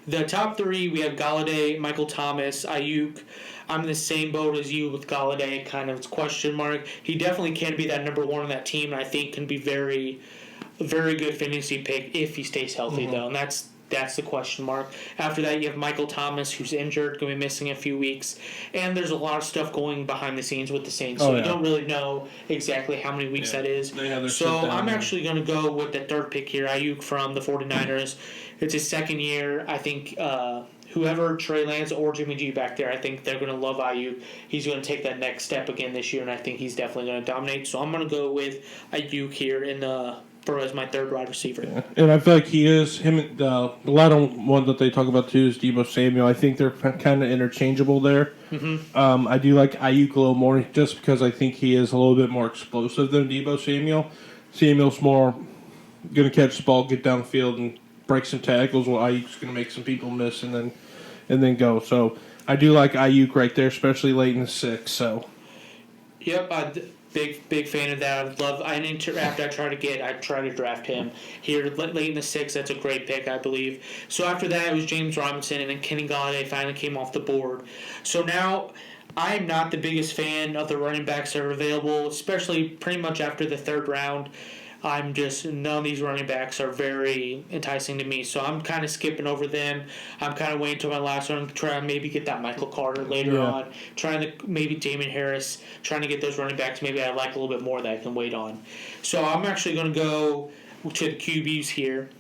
The top 3, we have Galladay, Michael Thomas, Ayuk. I'm in the same boat as you with Galladay, kind of question mark. He definitely can be that number 1 on that team, and I think can be very good fantasy pick if he stays healthy, though, and that's the question mark. After that, you have Michael Thomas, who's injured, going to be missing a few weeks, and there's a lot of stuff going behind the scenes with the Saints, so you don't really know exactly how many weeks that is. So I'm actually going to go with the 3rd pick here, Ayuk from the 49ers. It's his 2nd year. I think whoever Trey Lance or Jimmy G back there, I think they're going to love Ayuk. He's going to take that next step again this year, and I think he's definitely going to dominate. So I'm going to go with Ayuk here as my 3rd wide receiver. Yeah. And I feel like he is, the latter one that they talk about too is Deebo Samuel. I think they're kind of interchangeable there. I do like Ayuk a little more just because I think he is a little bit more explosive than Deebo Samuel. Samuel's more going to catch the ball, get downfield, and break some tackles, while Ayuk's going to make some people miss and then go. So I do like Ayuk right there, especially late in the 6th. So. Yep, big fan of that. I try to draft him here late in the 6th. That's a great pick, I believe. So after that, it was James Robinson, and then Kenny Galladay finally came off the board. So now I am not the biggest fan of the running backs that are available, especially pretty much after the 3rd round. None of these running backs are very enticing to me, so I'm kind of skipping over them. I'm kind of waiting until my last one, trying to maybe get that Michael Carter later on, trying to maybe Damian Harris, trying to get those running backs maybe I like a little bit more that I can wait on. So I'm actually going to go to the QBs here,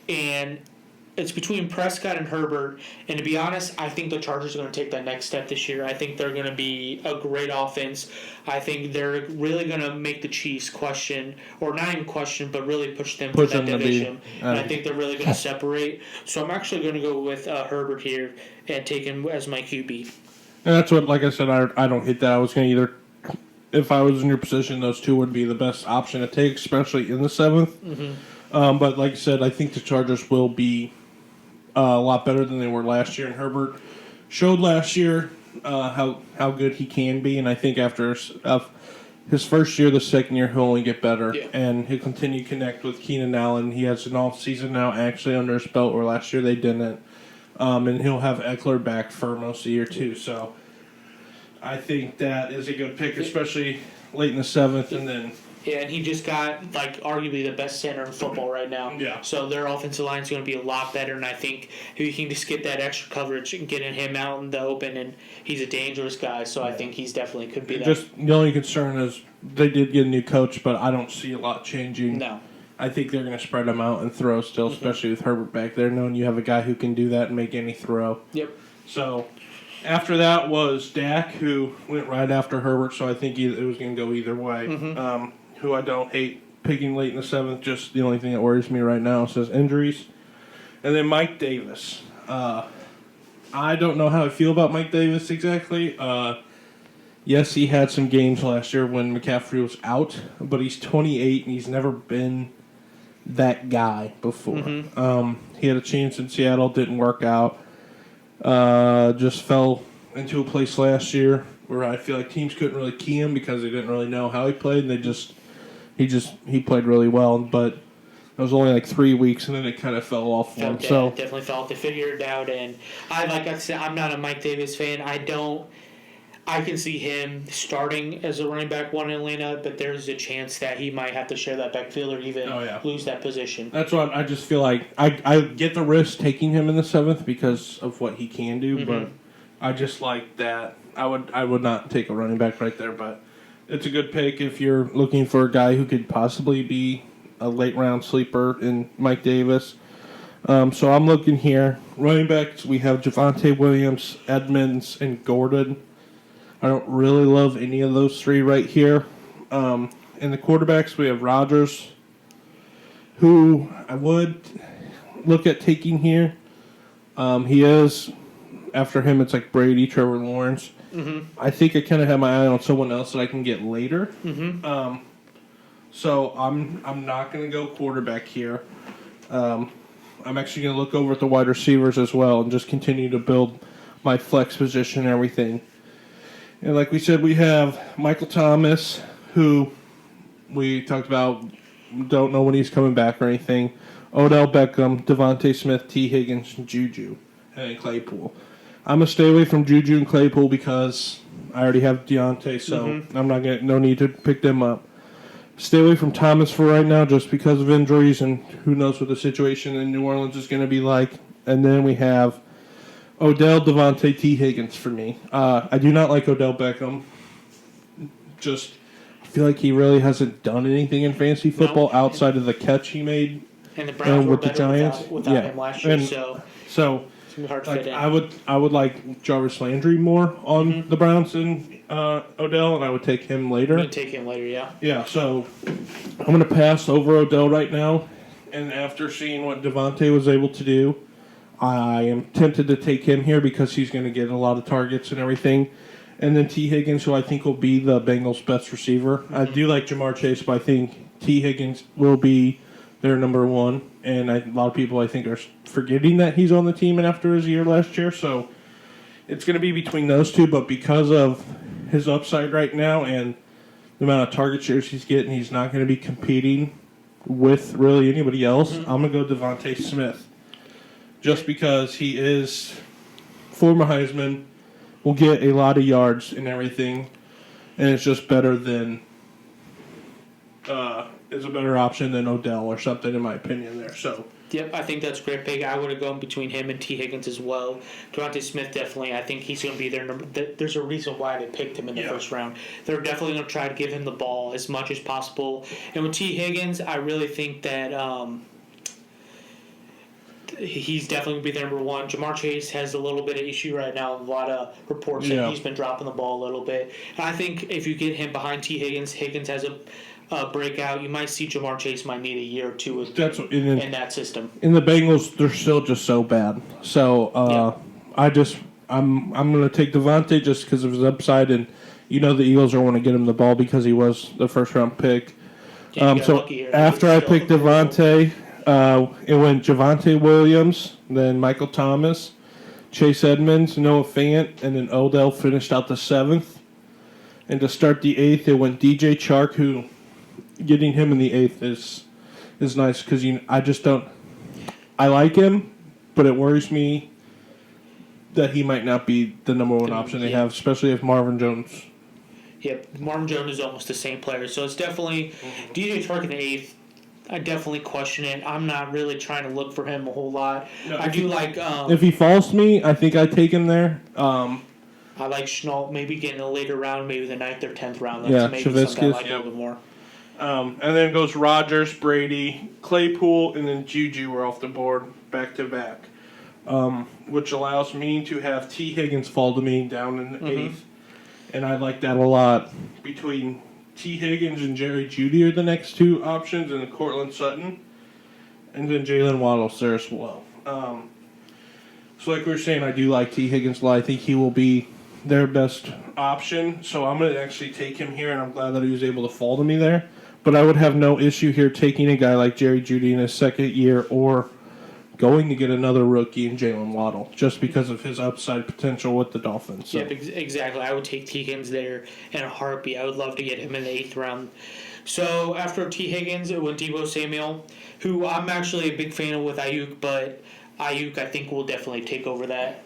and it's between Prescott and Herbert, and to be honest, I think the Chargers are going to take that next step this year. I think they're going to be a great offense. I think they're really going to make the Chiefs question, or not even question, but really push them to that division. And I think they're really going to separate. So I'm actually going to go with Herbert here and take him as my QB. And that's what, like I said, I don't hate that. I was going to either, if I was in your position, those 2 would be the best option to take, especially in the 7th. But like I said, I think the Chargers will be a lot better than they were last year. And Herbert showed last year how good he can be. And I think after his first year, the second year, he'll only get better. Yeah. And he'll continue to connect with Keenan Allen. He has an off season now actually under his belt, where last year they didn't. And he'll have Eckler back for most of the year too. So I think that is a good pick, especially late in the 7th. And then Yeah, and he just got, like, arguably the best center in football right now. Yeah. So their offensive line is going to be a lot better, and I think if you can just get that extra coverage and getting him out in the open, and he's a dangerous guy, so I think he's definitely could be that. just the only concern is they did get a new coach, but I don't see a lot changing. No. I think they're going to spread them out and throw still, especially with Herbert back there, knowing you have a guy who can do that and make any throw. Yep. So after that was Dak, who went right after Herbert, so I think it was going to go either way. Who I don't hate picking late in the 7th, just the only thing that worries me right now is injuries. And then Mike Davis. I don't know how I feel about Mike Davis exactly. Yes, he had some games last year when McCaffrey was out, but he's 28 and he's never been that guy before. He had a chance in Seattle, didn't work out. Just fell into a place last year where I feel like teams couldn't really key him because they didn't really know how he played, and he played really well, but it was only like 3 weeks, and then it kind of fell off for him. So definitely felt to figure it out, and like I said, I'm not a Mike Davis fan. I can see him starting as a running back one in Atlanta, but there's a chance that he might have to share that backfield or even lose that position. That's what I just feel like. I get the risk taking him in the 7th because of what he can do, but I just like that. I would not take a running back right there, but it's a good pick if you're looking for a guy who could possibly be a late round sleeper in Mike Davis. So I'm looking here. Running backs, we have Javonte Williams, Edmonds, and Gordon. I don't really love any of those three right here. In the quarterbacks, we have Rodgers, who I would look at taking here. He is, after him, it's like Brady, Trevor Lawrence. I think I kind of have my eye on someone else that I can get later. So I'm not going to go quarterback here. I'm actually going to look over at the wide receivers as well and just continue to build my flex position and everything. And like we said, we have Michael Thomas, who we talked about, don't know when he's coming back or anything. Odell Beckham, Devontae Smith, T. Higgins, Juju, and Claypool. I'm going to stay away from Juju and Claypool because I already have Deontay, so I'm not going no need to pick them up. Stay away from Thomas for right now just because of injuries and who knows what the situation in New Orleans is going to be like. And then we have Odell, Devontae, T. Higgins for me. I do not like Odell Beckham. Just I feel like he really hasn't done anything in fantasy football outside of the catch he made and the Browns with were the Giants. without him last year, so it's gonna be hard to like, fit in. I would like Jarvis Landry more on the Browns than Odell, and I would take him later. I'm gonna take him later, yeah. Yeah, so I'm going to pass over Odell right now, and after seeing what Devontae was able to do, I am tempted to take him here because he's going to get a lot of targets and everything. And then T. Higgins, who I think will be the Bengals' best receiver. I do like Jamar Chase, but I think T. Higgins will be their number one. And a lot of people, I think, are forgetting that he's on the team and after his year last year. So it's going to be between those two. But because of his upside right now and the amount of target shares he's getting, he's not going to be competing with really anybody else. I'm going to go Devontae Smith. Just because he is former Heisman, will get a lot of yards and everything, and it's just better than is a better option than Odell or something in my opinion there. So Yep, I think that's a great pick. I would have gone between him and T. Higgins as well. Devontae Smith, definitely. I think he's going to be their number. There's a reason why they picked him in the first round. They're definitely going to try to give him the ball as much as possible. And with T. Higgins, I really think that he's definitely going to be their number one. Jamar Chase has a little bit of issue right now. A lot of reports that he's been dropping the ball a little bit. And I think if you get him behind T. Higgins has a breakout. You might see Jamar Chase might need a year or two in that system. In the Bengals, they're still just so bad. So I'm going to take Devontae just because of his upside, and the Eagles are want to get him the ball because he was the first round pick. So after I pick Devontae, It went Javonte Williams, then Michael Thomas, Chase Edmonds, Noah Fant, and then Odell finished out the 7th. And to start the 8th, it went DJ Chark, who getting him in the 8th is nice because I just don't. I like him, but it worries me that he might not be the number one option they have, especially if Marvin Jones. Yep, Marvin Jones is almost the same player, so it's definitely DJ Chark in the 8th. I definitely question it. I'm not really trying to look for him a whole lot. No, I do like. If he falls to me, I think I'd take him there. I like Shenault, maybe getting a later round, maybe the 9th or 10th round. That's maybe Shaviscus. something I like a little bit more. And then it goes Rodgers, Brady, Claypool, and then Juju were off the board back to back, which allows me to have T. Higgins fall to me down in the 8th. And I like that a lot. Between T. Higgins and Jerry Jeudy are the next two options, and then Cortland Sutton. And then Jalen Waddle's there as well. So like we were saying, I do like T. Higgins a lot. I think he will be their best option. So I'm going to actually take him here, and I'm glad that he was able to fall to me there. But I would have no issue here taking a guy like Jerry Jeudy in his second year or going to get another rookie in Jalen Waddle just because of his upside potential with the Dolphins. So. Yep, exactly. I would take T. Higgins there in a heartbeat. I would love to get him in the 8th round. So after T. Higgins, it went Deebo Samuel, who I'm actually a big fan of with Ayuk, but Ayuk I think will definitely take over that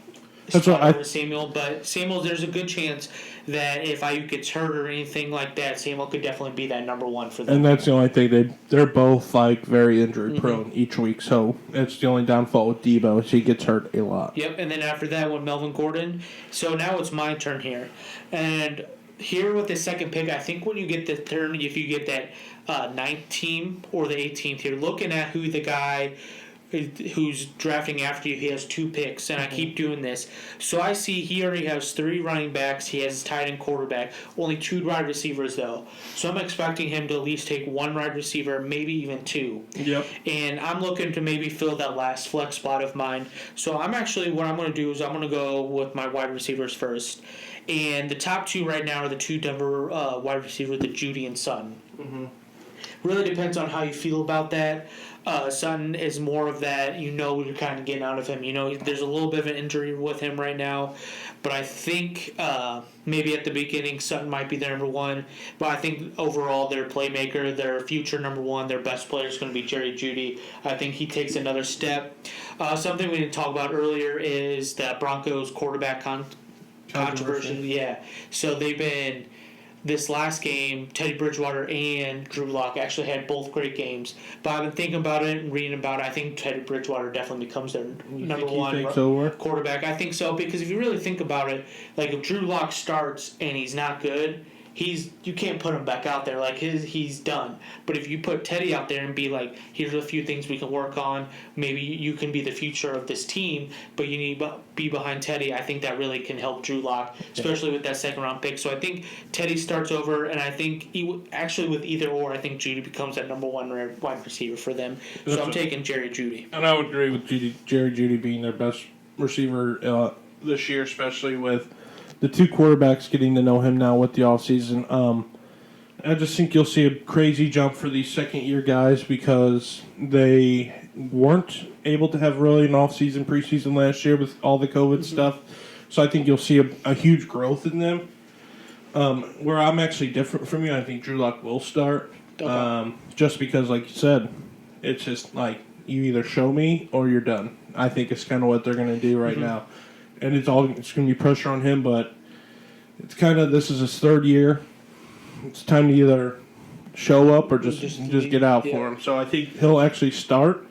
spot over Samuel. But Samuel, there's a good chance that if Ayuk gets hurt or anything like that, Samuel could definitely be that number one for them. And that's the only thing. They're both like very injury prone each week, so it's the only downfall with Deebo is he gets hurt a lot. Yep, and then after that went Melvin Gordon. So now it's my turn here. And here with the second pick, I think when you get the turn, if you get that 9th team or the 18th, you're looking at who the guy who's drafting after you, he has 2 picks, and I keep doing this. So I see he already has 3 running backs, he has tight end quarterback, only 2 wide receivers though. So I'm expecting him to at least take 1 wide receiver, maybe even 2. Yep. And I'm looking to maybe fill that last flex spot of mine. So what I'm going to do is I'm going to go with my wide receivers first. And the top 2 right now are the 2 Denver wide receivers, the Jeudy and Sutton. Really depends on how you feel about that. Sutton is more of that, what you're kind of getting out of him. There's a little bit of an injury with him right now, but I think maybe at the beginning Sutton might be their number 1. But I think overall their playmaker, their future number 1, their best player is going to be Jerry Jeudy. I think he takes another step. Something we didn't talk about earlier is that Broncos quarterback controversy. Yeah, so they've been. This last game, Teddy Bridgewater and Drew Lock actually had both great games. But I've been thinking about it and reading about it. I think Teddy Bridgewater definitely becomes their number 1 quarterback. I think so, because if you really think about it, like if Drew Lock starts and he's not good, you can't put him back out there. Like he's done. But if you put Teddy out there and be like, here's a few things we can work on. Maybe you can be the future of this team, but you need to be behind Teddy. I think that really can help Drew Lock, especially with that 2nd round pick. So I think Teddy starts over, and I think actually with either or, I think Jeudy becomes that number 1 wide receiver for them. So I'm taking Jerry Jeudy. And I would agree with Jerry Jeudy being their best receiver this year, especially with the 2 quarterbacks getting to know him now with the offseason. I just think you'll see a crazy jump for these second-year guys because they weren't able to have really an offseason, preseason last year with all the COVID stuff. So I think you'll see a huge growth in them. Where I'm actually different from you, I think Drew Lock will start. Okay. Just because, like you said, it's just like you either show me or you're done. I think it's kind of what they're going to do right now. And it's going to be pressure on him, but it's kind of, this is his 3rd year. It's time to either show up or just get out for him. So I think he'll actually start,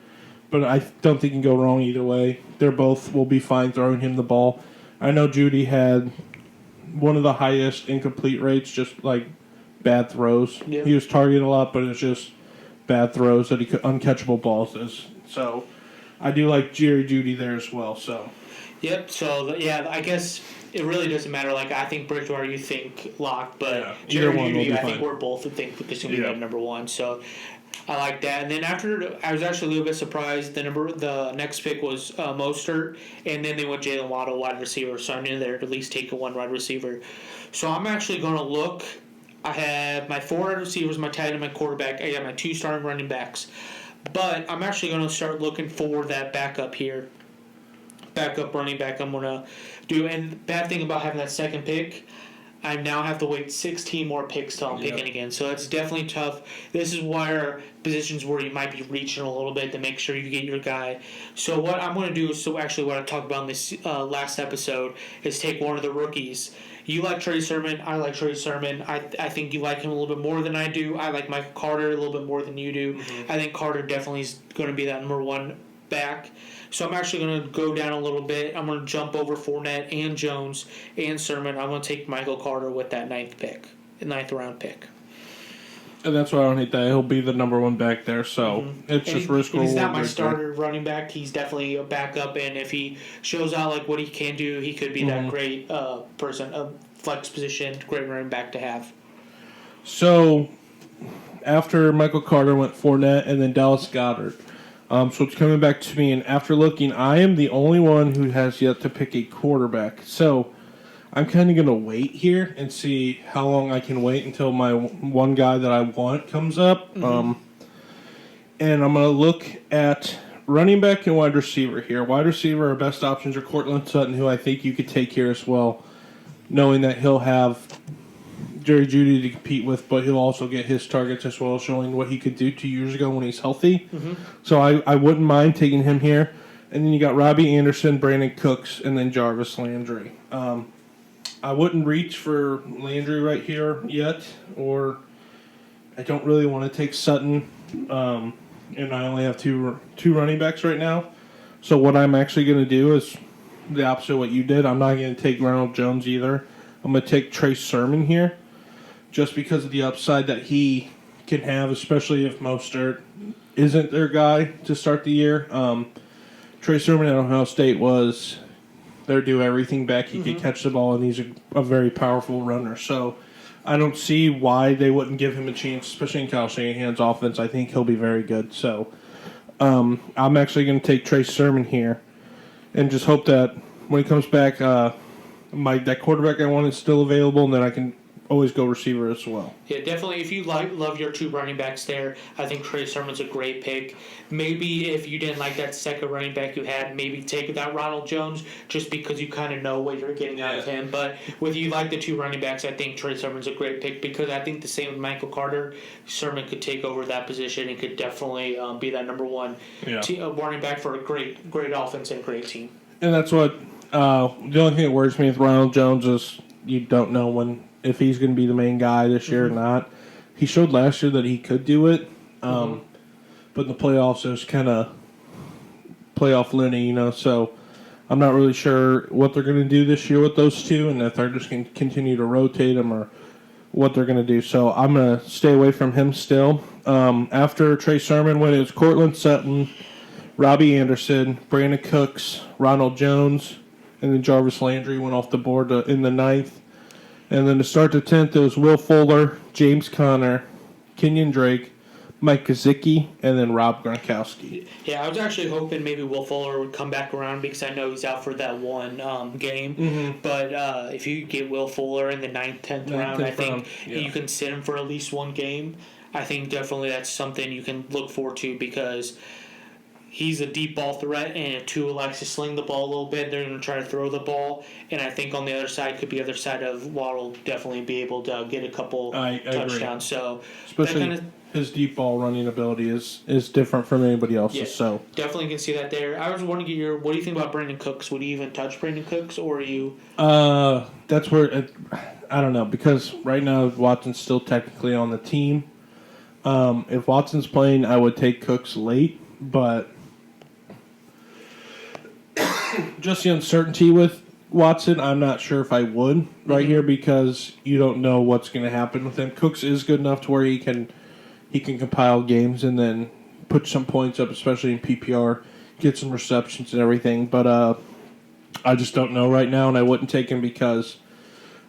but I don't think he can go wrong either way. They're both will be fine throwing him the ball. I know Jeudy had one of the highest incomplete rates, just like bad throws. Yep. He was targeted a lot, but it's just bad throws that uncatchable balls is. So I do like Jerry Jeudy there as well. So. Yep. So I guess it really doesn't matter. Like I think Bridgewater, you think Lock, but Jerry Jeudy, I think we're both think this is going to be number 1. So I like that. And then after, I was actually a little bit surprised. The next pick was Mostert, and then they went Jalen Waddle, wide receiver. So I knew they'd at least take a 1 wide receiver. So I'm actually going to look. I have my 4 wide receivers, my tight end, my quarterback. I got my 2 starting running backs. But I'm actually going to start looking for that backup here. Backup running back I'm going to do. And the bad thing about having that second pick, I now have to wait 16 more picks till I'm picking again. So it's definitely tough. This is where positions where you might be reaching a little bit to make sure you get your guy. So what I'm going to do is, what I talked about in this last episode, is take one of the rookies. You like Trey Sermon. I like Trey Sermon. I think you like him a little bit more than I do. I like Michael Carter a little bit more than you do. Mm-hmm. I think Carter definitely is going to be that number one back. So I'm actually going to go down a little bit. I'm going to jump over Fournette and Jones and Sermon. I'm going to take Michael Carter with that ninth round pick. And that's why I don't hate that. He'll be the number one back there, so it's just risk reward. He's not my starter running back. He's definitely a backup, and if he shows out like what he can do, he could be that great person, a flex position, great running back to have. So after Michael Carter went Fournette and then Dallas Goedert. So it's coming back to me, and after looking, I am the only one who has yet to pick a quarterback. So I'm kind of going to wait here and see how long I can wait until my one guy that I want comes up. And I'm going to look at running back and wide receiver here. Wide receiver, our best options are Cortland Sutton, who I think you could take here as well, knowing that he'll have Jerry Jeudy to compete with, but he'll also get his targets as well, showing what he could do 2 years ago when he's healthy. So I wouldn't mind taking him here. And then you got Robbie Anderson, Brandon Cooks, and then Jarvis Landry. I wouldn't reach for Landry right here yet, or I don't really want to take Sutton, and I only have two running backs right now. So what I'm actually going to do is the opposite of what you did. I'm not going to take Ronald Jones either. I'm going to take Trey Sermon here, just because of the upside that he can have, especially if Mostert isn't their guy to start the year. Trey Sermon at Ohio State was their do everything back. He could catch the ball, and he's a very powerful runner. So I don't see why they wouldn't give him a chance, especially in Kyle Shanahan's offense. I think he'll be very good. So I'm actually going to take Trey Sermon here and just hope that when he comes back, that quarterback I want is still available, and then I can always go receiver as well. Yeah, definitely. If you love your two running backs there, I think Trey Sermon's a great pick. Maybe if you didn't like that second running back you had, maybe take that Ronald Jones just because you kind of know what you're getting out of him. But with you like the two running backs, I think Trey Sermon's a great pick because I think the same with Michael Carter. Sermon could take over that position and could definitely be that number one running back for a great offense and great team. And that's what the only thing that worries me with Ronald Jones is you don't know if he's going to be the main guy this year or not. He showed last year that he could do it, but in the playoffs it was kind of playoff Lenny, so I'm not really sure what they're going to do this year with those two and if they're just going to continue to rotate them or what they're going to do. So I'm going to stay away from him still. After Trey Sermon went, it was Cortland Sutton, Robbie Anderson, Brandon Cooks, Ronald Jones, and then Jarvis Landry went off the board in the 9th. And then to start the 10th, it was Will Fuller, James Conner, Kenyon Drake, Mike Gesicki, and then Rob Gronkowski. Yeah, I was actually hoping maybe Will Fuller would come back around because I know he's out for that one game. But if you get Will Fuller in the 9th, 10th round, I think you can sit him for at least one game. I think definitely that's something you can look forward to because he's a deep ball threat, and if Tua likes to sling the ball a little bit, they're going to try to throw the ball. And I think on the other side could be other side of Waddle definitely be able to get a couple touchdowns. So especially his deep ball running ability is different from anybody else's. Yeah, so definitely can see that there. I was wondering what do you think about Brandon Cooks? Would you even touch Brandon Cooks, or are you? That's where I don't know because right now Watson's still technically on the team. If Watson's playing, I would take Cooks late, but just the uncertainty with Watson, I'm not sure if I would here because you don't know what's going to happen with him. Cooks is good enough to where he can compile games and then put some points up, especially in PPR, get some receptions and everything. But I just don't know right now, and I wouldn't take him because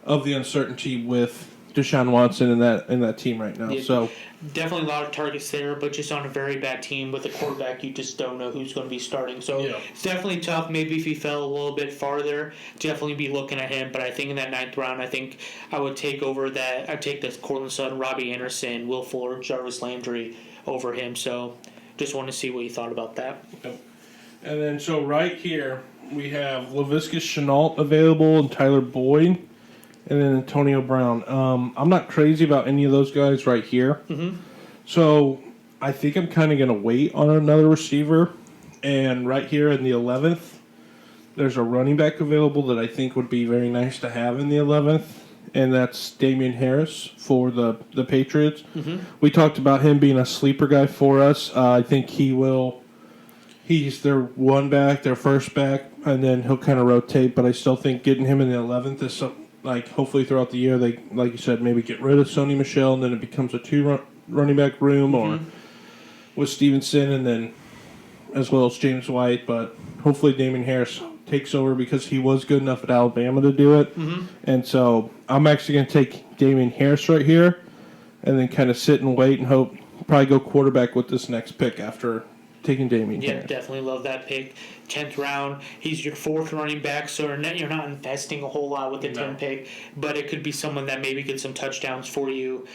of the uncertainty with Deshaun Watson in that team right now. Yeah, so definitely a lot of targets there, but just on a very bad team with a quarterback, you just don't know who's going to be starting. So it's definitely tough. Maybe if he fell a little bit farther, definitely be looking at him. But I think in that 9th round, I think I would take over that. I'd take the Cortland Sutton, Robbie Anderson, Will Fuller, Jarvis Landry over him. So just want to see what you thought about that. And then, so right here, we have Laviska Shenault available and Tyler Boyd, and then Antonio Brown. I'm not crazy about any of those guys right here. Mm-hmm. So I think I'm kind of going to wait on another receiver. And right here in the 11th, there's a running back available that I think would be very nice to have in the 11th, and that's Damian Harris for the Patriots. Mm-hmm. We talked about him being a sleeper guy for us. I think he will. He's their one back, their first back, and then he'll kind of rotate. But I still think getting him in the 11th is hopefully throughout the year they, like you said, maybe get rid of Sony Michel and then it becomes a running back room, or with Stevenson and then as well as James White. But hopefully Damian Harris takes over because he was good enough at Alabama to do it. Mm-hmm. And so I'm actually going to take Damian Harris right here and then kind of sit and wait and hope, probably go quarterback with this next pick after taking Damian Harris. Definitely love that pick. 10th round. He's your 4th running back, so you're not investing a whole lot with the 10th pick, but it could be someone that maybe gets some touchdowns for you,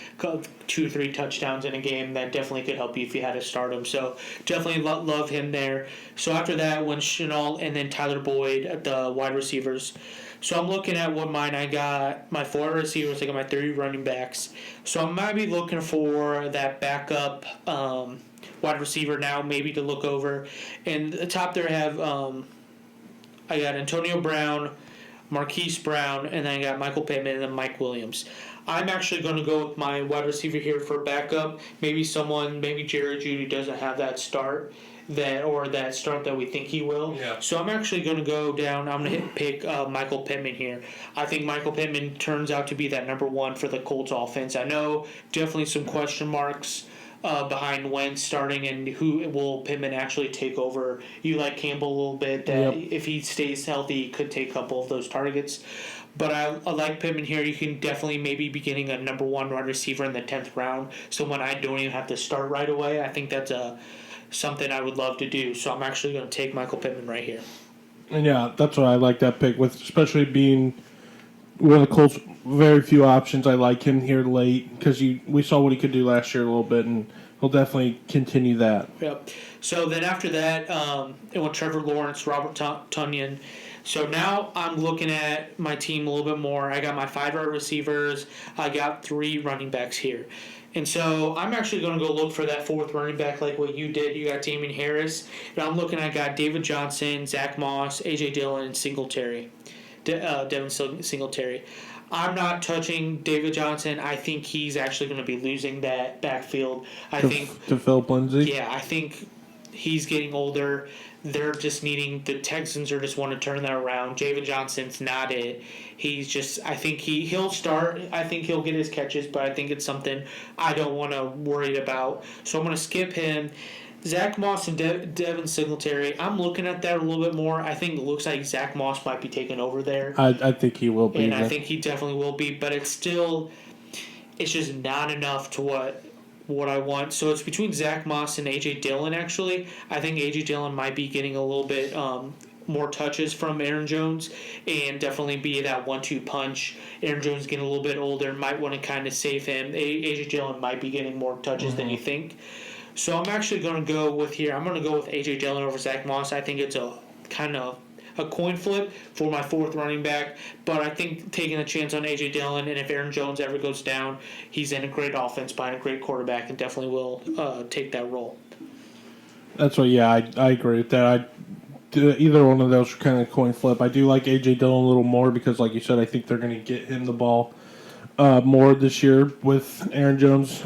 2 or 3 touchdowns in a game that definitely could help you if you had to start him. So definitely love him there. So after that, when Shenault and then Tyler Boyd at the wide receivers. So I'm looking at what I got my 4 receivers, I got my 3 running backs. So I might be looking for that backup wide receiver now, maybe to look over. And the top there I have I got Antonio Brown, Marquise Brown, and then I got Michael Pittman and then Mike Williams. I'm actually going to go with my wide receiver here for backup. Maybe Jerry Jeudy doesn't have that start that we think he will. Yeah. So I'm actually going to go down. I'm going to pick Michael Pittman here. I think Michael Pittman turns out to be that number 1 for the Colts offense. I know definitely some question marks behind Wentz starting and who will Pittman actually take over. You like Campbell a little bit, that if he stays healthy, he could take a couple of those targets. But I like Pittman here. You can definitely maybe be getting a number 1 wide receiver in the 10th round, someone I don't even have to start right away. I think that's something I would love to do. So I'm actually going to take Michael Pittman right here. And yeah, that's why I like that pick, with especially being one of the Colts' very few options. I like him here late because we saw what he could do last year a little bit, and he'll definitely continue that. Yep. So then after that, it went Trevor Lawrence, Robert Tonyan. So now I'm looking at my team a little bit more. I got my 5 wide receivers. I got 3 running backs here. And so I'm actually going to go look for that 4th running back like what you did. You got Damian Harris. And I'm looking, I got David Johnson, Zach Moss, A.J. Dillon, and Singletary. Devin Singletary. I'm not touching David Johnson. I think he's actually going to be losing that backfield. To Philip Lindsay? Yeah, I think he's getting older. They're just the Texans are just want to turn that around. David Johnson's not it. He's just, I think he'll start. I think he'll get his catches, but I think it's something I don't want to worry about. So I'm going to skip him. Zach Moss and Devin Singletary, I'm looking at that a little bit more. I think it looks like Zach Moss might be taking over there. I think he will be. And I think he definitely will be, but it's just not enough to what I want. So it's between Zach Moss and A.J. Dillon, actually. I think A.J. Dillon might be getting a little bit more touches from Aaron Jones and definitely be that 1-2 punch. Aaron Jones getting a little bit older, might want to kind of save him. A.J. Dillon might be getting more touches than you think. So I'm actually going to go with here. I'm going to go with A.J. Dillon over Zach Moss. I think it's a kind of a coin flip for my 4th running back, but I think taking a chance on A.J. Dillon, and if Aaron Jones ever goes down, he's in a great offense behind a great quarterback and definitely will take that role. That's what, yeah, I agree with that. Either one of those are kind of coin flip. I do like A.J. Dillon a little more because, like you said, I think they're going to get him the ball more this year with Aaron Jones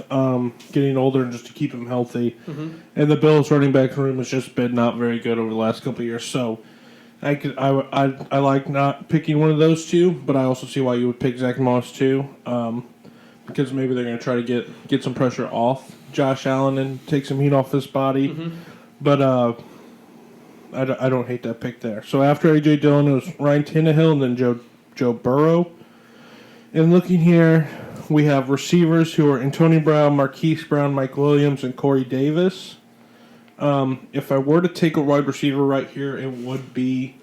getting older and just to keep him healthy. Mm-hmm. And the Bills' running back room has just been not very good over the last couple of years. So I like not picking one of those 2, but I also see why you would pick Zach Moss too, because maybe they're going to try to get some pressure off Josh Allen and take some heat off his body. Mm-hmm. But I don't hate that pick there. So after A.J. Dillon, it was Ryan Tannehill and then Joe Burrow. And looking here, we have receivers who are Antonio Brown, Marquise Brown, Mike Williams, and Corey Davis. If I were to take a wide receiver right here, it would be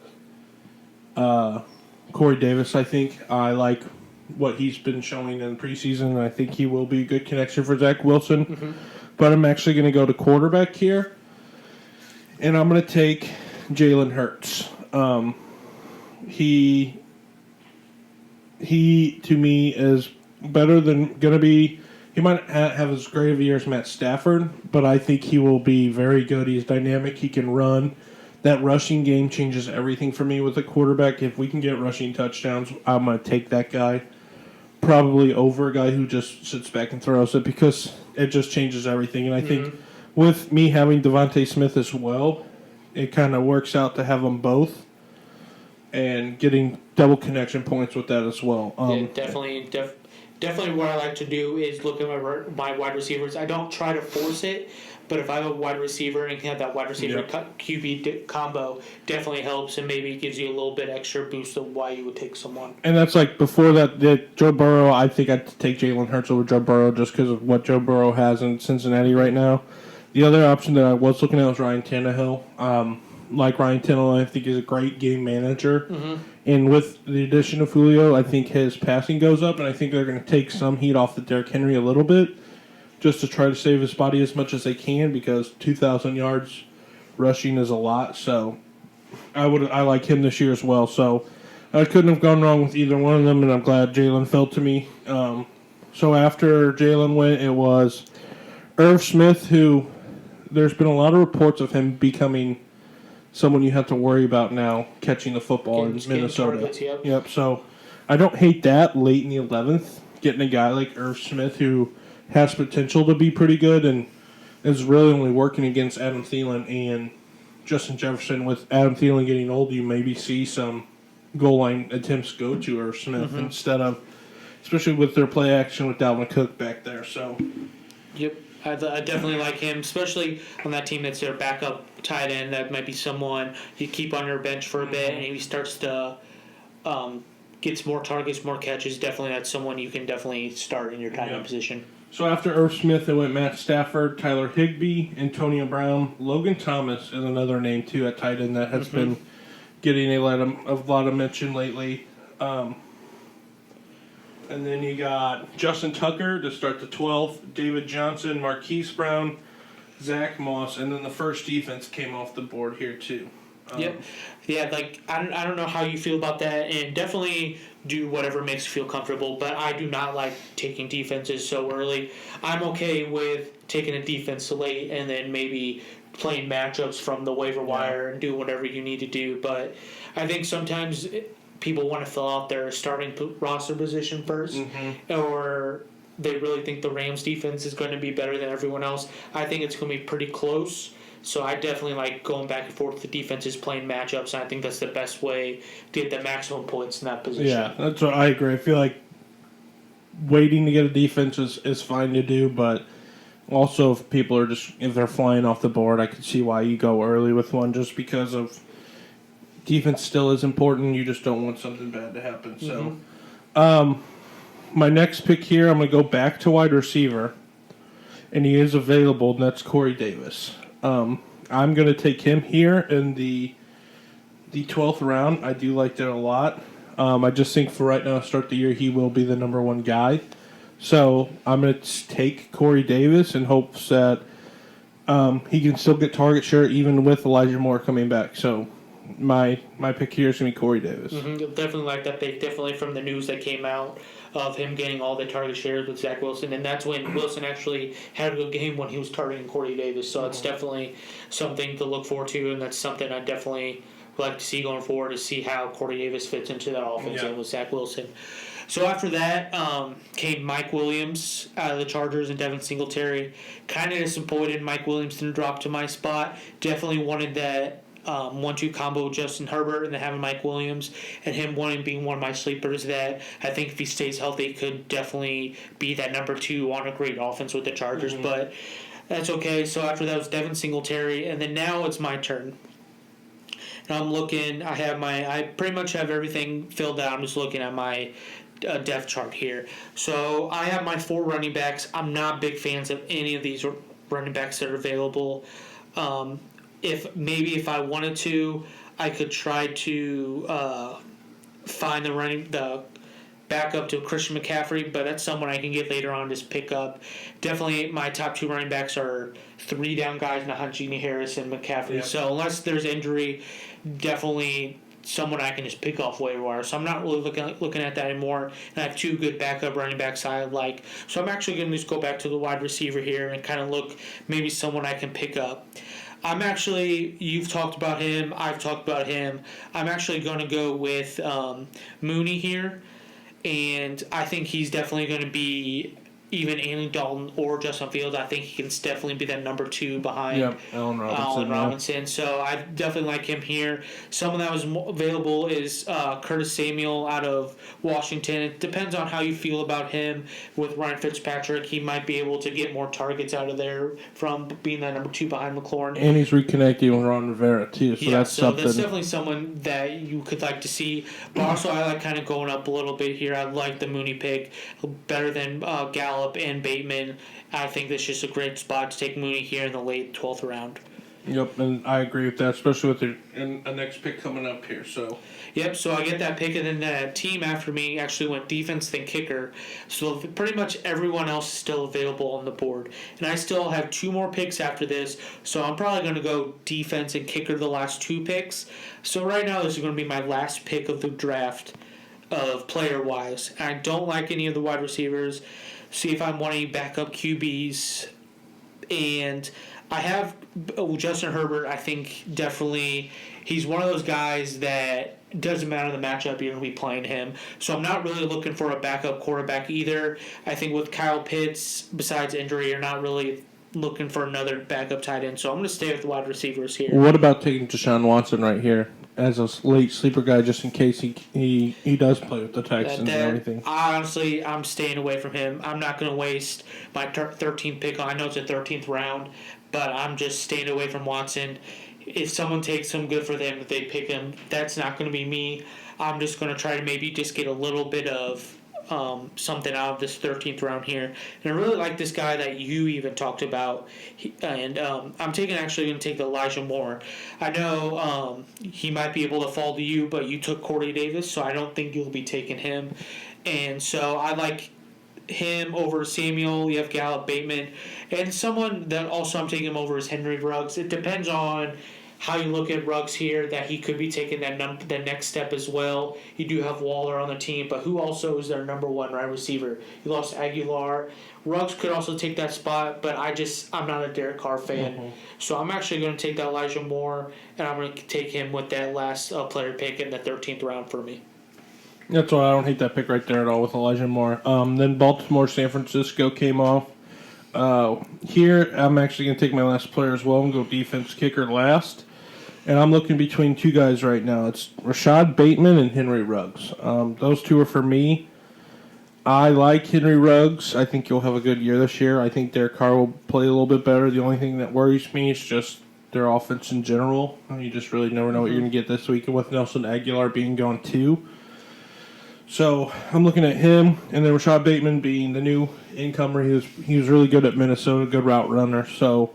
Corey Davis. I think I like what he's been showing in preseason, and I think he will be a good connection for Zach Wilson. Mm-hmm. But I'm actually going to go to quarterback here. And I'm going to take Jalen Hurts. He to me is better than going to be. He might have as great of a year as Matt Stafford, but I think he will be very good. He's dynamic. He can run. That rushing game changes everything for me with a quarterback. If we can get rushing touchdowns, I'm going to take that guy probably over a guy who just sits back and throws it because it just changes everything. And I think with me having Devontae Smith as well, it kind of works out to have them both and getting double connection points with that as well. Yeah, definitely what I like to do is look at my wide receivers. I don't try to force it, but if I have a wide receiver and can have that wide receiver QB combo, definitely helps and maybe gives you a little bit extra boost of why you would take someone. And that's like before that, Joe Burrow, I think I'd take Jalen Hurts over Joe Burrow just because of what Joe Burrow has in Cincinnati right now. The other option that I was looking at was Ryan Tannehill. Like Ryan Tannehill, I think he's a great game manager. And with the addition of Julio, I think his passing goes up, and I think they're going to take some heat off the Derrick Henry a little bit just to try to save his body as much as they can because 2,000 yards rushing is a lot. So I like him this year as well. So I couldn't have gone wrong with either one of them, and I'm glad Jalen fell to me. So after Jalen went, it was Irv Smith, who there's been a lot of reports of him becoming someone you have to worry about now catching the football in Minnesota. Targets, Yep. So I don't hate that late in the 11th, getting a guy like Irv Smith who has potential to be pretty good and is really only working against Adam Thielen and Justin Jefferson. With Adam Thielen getting old, you maybe see some goal line attempts go to Irv Smith instead of, especially with their play action with Dalvin Cook back there. So, yep. I definitely like him, especially on that team that's their backup tight end. That might be someone you keep on your bench for a bit, and if he starts to gets more targets, more catches, definitely that's someone you can definitely start in your tight end position. So after Irv Smith, it went Matt Stafford, Tyler Higbee, Antonio Brown, Logan Thomas is another name too at tight end that has been getting a lot of mention lately. And then you got Justin Tucker to start the 12th, David Johnson, Marquise Brown, Zach Moss, and then the first defense came off the board here too. Yep. Yeah, like I don't know how you feel about that, and definitely do whatever makes you feel comfortable, but I do not like taking defenses so early. I'm okay with taking a defense late and then maybe playing matchups from the waiver wire and do whatever you need to do, but I think sometimes people want to fill out their starting roster position first, or they really think the Rams defense is going to be better than everyone else. I think it's going to be pretty close. So I definitely like going back and forth with the defenses, playing matchups, and I think that's the best way to get the maximum points in that position. Yeah, that's what I agree. I feel like waiting to get a defense is fine to do, but also if people are if they're flying off the board, I can see why you go early with one just because of defense still is important. You just don't want something bad to happen. So my next pick here, I'm going to go back to wide receiver, and he is available, and that's Corey Davis. I'm going to take him here in the 12th round. I do like that a lot. I just think for right now, to start the year, he will be the number one guy. So I'm going to take Corey Davis in hopes that he can still get target share even with Elijah Moore coming back. So my pick here is going to be Corey Davis. Definitely like that pick. Definitely from the news that came out of him getting all the target shares with Zach Wilson, and that's when Wilson actually had a good game when he was targeting Corey Davis. So it's definitely something to look forward to, and that's something I definitely would like to see going forward to see how Corey Davis fits into that offense and with Zach Wilson. So after that came Mike Williams out of the Chargers and Devin Singletary. Kind of disappointed Mike Williams didn't drop to my spot. Definitely wanted that 1-2 combo with Justin Herbert and then having Mike Williams and him being one of my sleepers that I think if he stays healthy could definitely be that number 2 on a great offense with the Chargers. But that's okay. So after that was Devin Singletary, and then now it's my turn. And I'm looking. I pretty much have everything filled out. I'm just looking at my depth chart here. So I have my 4 running backs. I'm not big fans of any of these running backs that are available. If I wanted to, I could try to find the backup to Christian McCaffrey, but that's someone I can get later on, just pick up. Definitely my top 2 running backs are 3 down guys, Najee Harris and McCaffrey. Yeah. So unless there's injury, definitely someone I can just pick off waiver wire. So I'm not really looking at that anymore. And I have 2 good backup running backs I like. So I'm actually going to just go back to the wide receiver here and kind of look maybe someone I can pick up. You've talked about him, I've talked about him. I'm actually going to go with Mooney here. And I think he's definitely going to be even Andy Dalton or Justin Fields. I think he can definitely be that number 2 behind Allen Robinson. So I definitely like him here. Someone that was available is Curtis Samuel out of Washington. It depends on how you feel about him with Ryan Fitzpatrick. He might be able to get more targets out of there from being that number 2 behind McLaurin. And he's reconnecting with Ron Rivera, too. So that's something. That's definitely someone that you could like to see. But also, I like kind of going up a little bit here. I like the Mooney pick better than Gallup and Bateman. I think that's just a great spot to take Mooney here in the late 12th round. Yep, and I agree with that, especially with a next pick coming up here. So I get that pick, and then the team after me actually went defense, then kicker. So pretty much everyone else is still available on the board. And I still have 2 more picks after this, so I'm probably going to go defense and kicker the last 2 picks. So right now, this is going to be my last pick of the draft of player-wise. I don't like any of the wide receivers. See if I'm wanting backup QBs. And I have Justin Herbert. I think definitely he's one of those guys that doesn't matter the matchup, you're going to be playing him. So I'm not really looking for a backup quarterback either. I think with Kyle Pitts, besides injury, you're not really looking for another backup tight end. So I'm going to stay with the wide receivers here. What about taking Deshaun Watson right here as a late sleeper guy, just in case he does play with the Texans and everything? Honestly, I'm staying away from him. I'm not going to waste my 13th pick. I know it's a 13th round, but I'm just staying away from Watson. If someone takes him, good for them. If they pick him, that's not going to be me. I'm just going to try to maybe just get a little bit of something out of this 13th round here. And I really like this guy that you even talked about. I'm actually going to take Elijah Moore. I know he might be able to fall to you, but you took Corey Davis, so I don't think you'll be taking him. And so I like him over Samuel. You have Gallup, Bateman. And someone that also I'm taking him over is Henry Ruggs. It depends on how you look at Ruggs here, that he could be taking that next step as well. You do have Waller on the team, but who also is their number 1 wide receiver? You lost Aguilar. Ruggs could also take that spot, but I'm not a Derek Carr fan. Mm-hmm. So I'm actually going to take that Elijah Moore, and I'm going to take him with that last player pick in the 13th round for me. That's why I don't hate that pick right there at all with Elijah Moore. Then Baltimore, San Francisco came off. Here, I'm actually going to take my last player as well and go defense kicker last. And I'm looking between 2 guys right now. It's Rashad Bateman and Henry Ruggs. Those 2 are for me. I like Henry Ruggs. I think he'll have a good year this year. I think Derek Carr will play a little bit better. The only thing that worries me is just their offense in general. You just really never know what you're going to get this week, and with Nelson Aguilar being gone too. So I'm looking at him, and then Rashad Bateman being the new incomer. He was really good at Minnesota, good route runner. So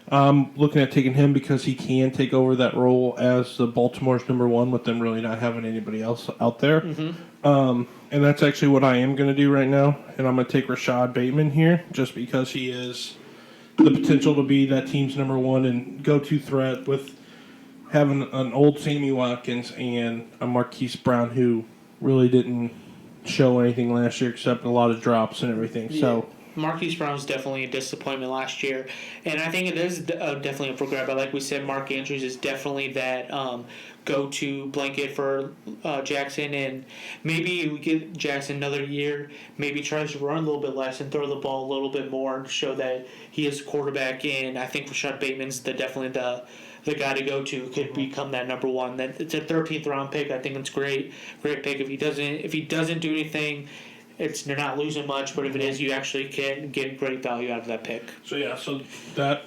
I'm looking at taking him because he can take over that role as the Baltimore's number 1 with them really not having anybody else out there. Mm-hmm. And that's actually what I am going to do right now. And I'm going to take Rashad Bateman here just because he is the potential to be that team's number 1 and go-to threat with having an old Sammy Watkins and a Marquise Brown who really didn't show anything last year except a lot of drops and everything. Yeah. So Marquise Brown's definitely a disappointment last year, and I think it is definitely up for grab. But like we said, Mark Andrews is definitely that go-to blanket for Jackson, and maybe we give Jackson another year, maybe tries to run a little bit less and throw the ball a little bit more to show that he is a quarterback, and I think Rashad Bateman's definitely the guy to go to, could become that number 1. That it's a 13th round pick. I think it's great pick. If he doesn't do anything, they're not losing much. But if it is, you actually can get great value out of that pick. So that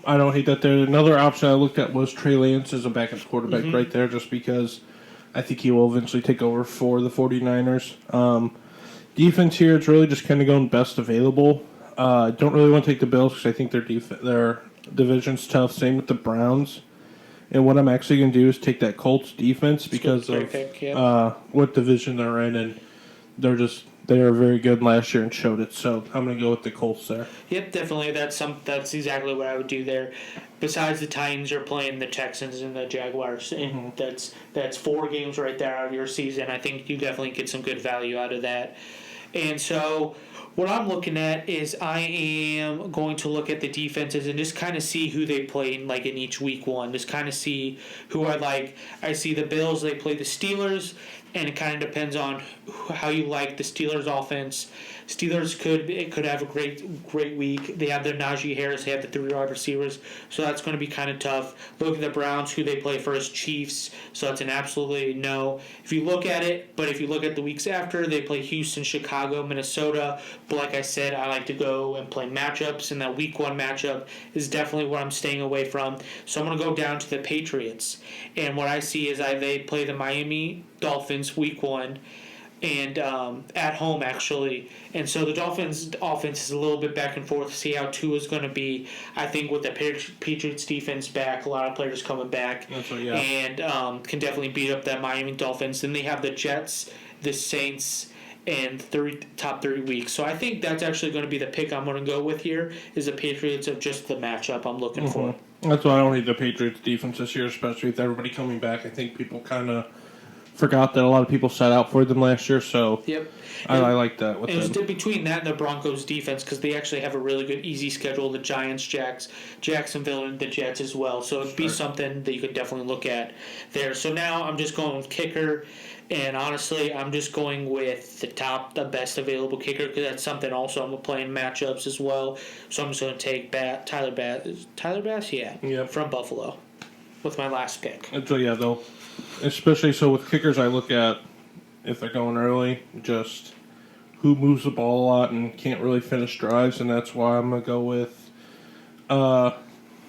I don't hate that there. Another option I looked at was Trey Lance as a backup quarterback right there, just because I think he will eventually take over for the 49ers. Defense here, it's really just kind of going best available. I don't really want to take the Bills because I think their division's tough. Same with the Browns. And what I'm actually going to do is take that Colts defense because of what division they're in. And they are very good last year and showed it. So I'm going to go with the Colts there. Yep, definitely. That's exactly what I would do there. Besides the Titans, you're playing the Texans and the Jaguars, and that's 4 games right there out of your season. I think you definitely get some good value out of that. And so what I'm looking at is I am going to look at the defenses and just kind of see who they play in each week one. Just kind of see who I like. I see the Bills, they play the Steelers, and it kind of depends on how you like the Steelers offense. Steelers could have a great week. They have their Najee Harris, they have the 3 wide receivers, so that's going to be kind of tough. Look at the Browns, who they play first, Chiefs, so that's an absolutely no. If you look at the weeks after, they play Houston, Chicago, Minnesota. But like I said, I like to go and play matchups, and that week 1 matchup is definitely what I'm staying away from. So I'm going to go down to the Patriots, and what I see is they play the Miami Dolphins week 1. And at home, actually. And so the Dolphins' offense is a little bit back and forth to see how Tua's going to be. I think with the Patriots' defense back, a lot of players coming back, and can definitely beat up that Miami Dolphins. Then they have the Jets, the Saints, and top 30 weeks. So I think that's actually going to be the pick I'm going to go with here, is the Patriots of just the matchup I'm looking for. That's why I don't need the Patriots' defense this year, especially with everybody coming back. I think people kind of forgot that a lot of people sat out for them last year, so yep. I like that with them. It was between that and the Broncos' defense, because they actually have a really good, easy schedule. The Giants, Jacksonville, and the Jets as well. So it'd be something that you could definitely look at there. So now I'm just going with kicker, and honestly, I'm just going with the best available kicker, because that's something also I'm playing matchups as well. So I'm just going to take Tyler Bass, from Buffalo with my last pick. So yeah, though. Especially so with kickers, I look at if they're going early, just who moves the ball a lot and can't really finish drives, and that's why I'm gonna go with. I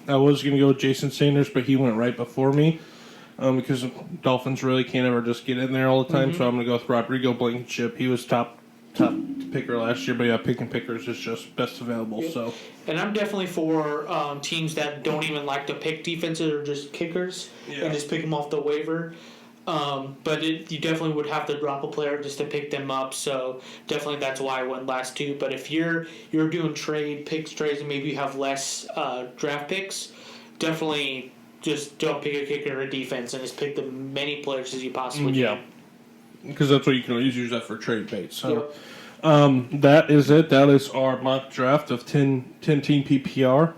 was gonna go with Jason Sanders, but he went right before me, because Dolphins really can't ever just get in there all the time. So I'm gonna go with Rodrigo Blankenship. He was top picker last year, but yeah, picking pickers is just best available. Yep. So, and I'm definitely for teams that don't even like to pick defenses or just kickers and just pick them off the waiver. But you definitely would have to drop a player just to pick them up. So definitely that's why I went last 2. But if you're doing trades, and maybe you have less draft picks, definitely just don't pick a kicker or a defense and just pick the many players as you possibly can. Yeah. Because that's what you can always use that for trade bait. So that is it. That is our mock draft of 10-team PPR.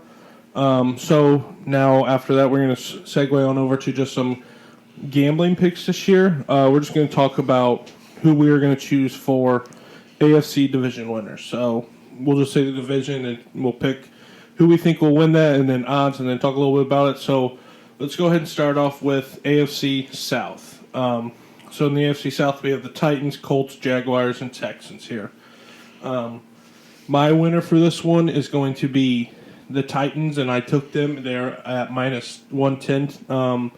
So now after that, we're going to segue on over to just some gambling picks this year. We're just going to talk about who we are going to choose for AFC division winners. So we'll just say the division, and we'll pick who we think will win that, and then odds, and then talk a little bit about it. So let's go ahead and start off with AFC South. So in the AFC South, we have the Titans, Colts, Jaguars, and Texans here. My winner for this one is going to be the Titans, and I took them. They're at minus 110.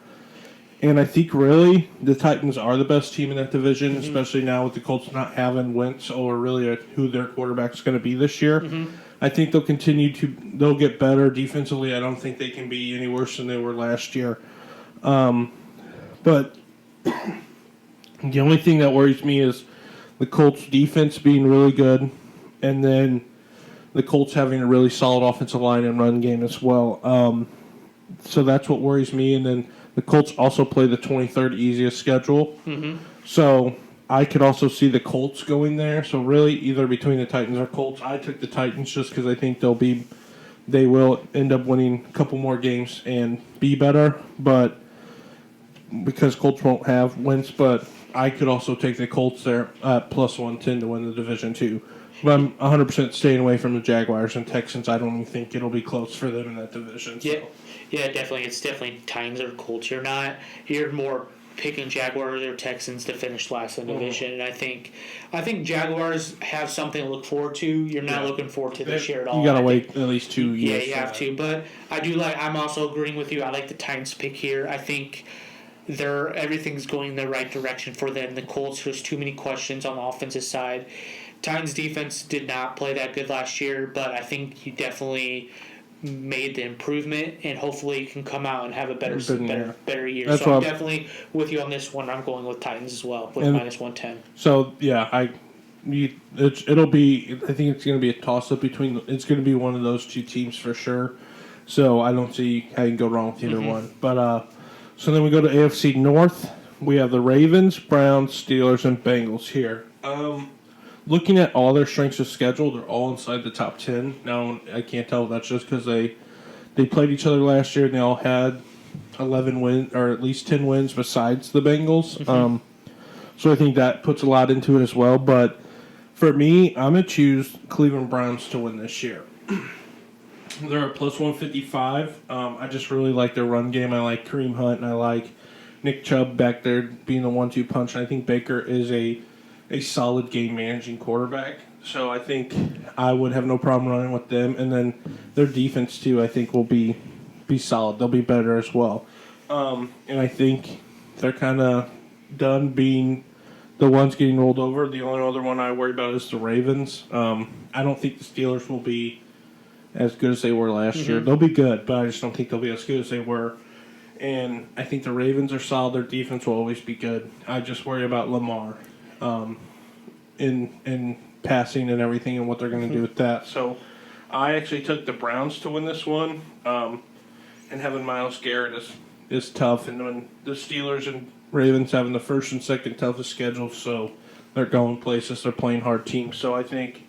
And I think really the Titans are the best team in that division, especially now with the Colts not having Wentz or really who their quarterback's going to be this year. I think they'll get better defensively. I don't think they can be any worse than they were last year. But the only thing that worries me is the Colts' defense being really good, and then the Colts having a really solid offensive line and run game as well. So that's what worries me. And then the Colts also play the 23rd easiest schedule. So I could also see the Colts going there. So really, either between the Titans or Colts. I took the Titans just because I think they will end up winning a couple more games and be better. But because Colts won't have Wentz, but I could also take the Colts there at plus 110 to win the division too. But I'm 100% staying away from the Jaguars and Texans. I don't even think it'll be close for them in that division. So. Yeah, definitely. It's definitely Titans or Colts. You're more picking Jaguars or Texans to finish last in the division. And I think Jaguars have something to look forward to. You're not looking forward to this year at all. You gotta wait at least 2 years. Yeah, you have to. But I'm also agreeing with you. I like the Titans pick here. I think everything's going in the right direction for them. The Colts, there's too many questions on the offensive side. Titans defense did not play that good last year, but I think you definitely made the improvement, and hopefully you can come out and have a better year. That's so I'm definitely with you on this one. I'm going with Titans as well with minus 110. So yeah, It'll be. I think it's going to be a toss up between. It's going to be one of those two teams for sure. So I don't see how you can go wrong with either one. But so then we go to AFC North. We have the Ravens, Browns, Steelers, and Bengals here. Looking at all their strengths of schedule, they're all inside the top 10. Now I can't tell if that's just because they played each other last year and they all had 11 wins or at least 10 wins besides the Bengals. So I think that puts a lot into it as well. But for me, I'm going to choose Cleveland Browns to win this year. They're at plus 155. I just really like their run game. I like Kareem Hunt, and I like Nick Chubb back there being the 1-2 punch. And I think Baker is a solid game-managing quarterback. So I think I would have no problem running with them. And then their defense, too, I think will be solid. They'll be better as well. And I think they're kind of done being the ones getting rolled over. The only other one I worry about is the Ravens. I don't think the Steelers will be as good as they were last year. They'll be good, but I just don't think they'll be as good as they were. And I think the Ravens are solid. Their defense will always be good. I just worry about Lamar in passing and everything and what they're going to do with that. So I actually took the Browns to win this one. And having Myles Garrett is tough. And when the Steelers and Ravens having the first and second toughest schedules, so they're going places. They're playing hard teams. So I think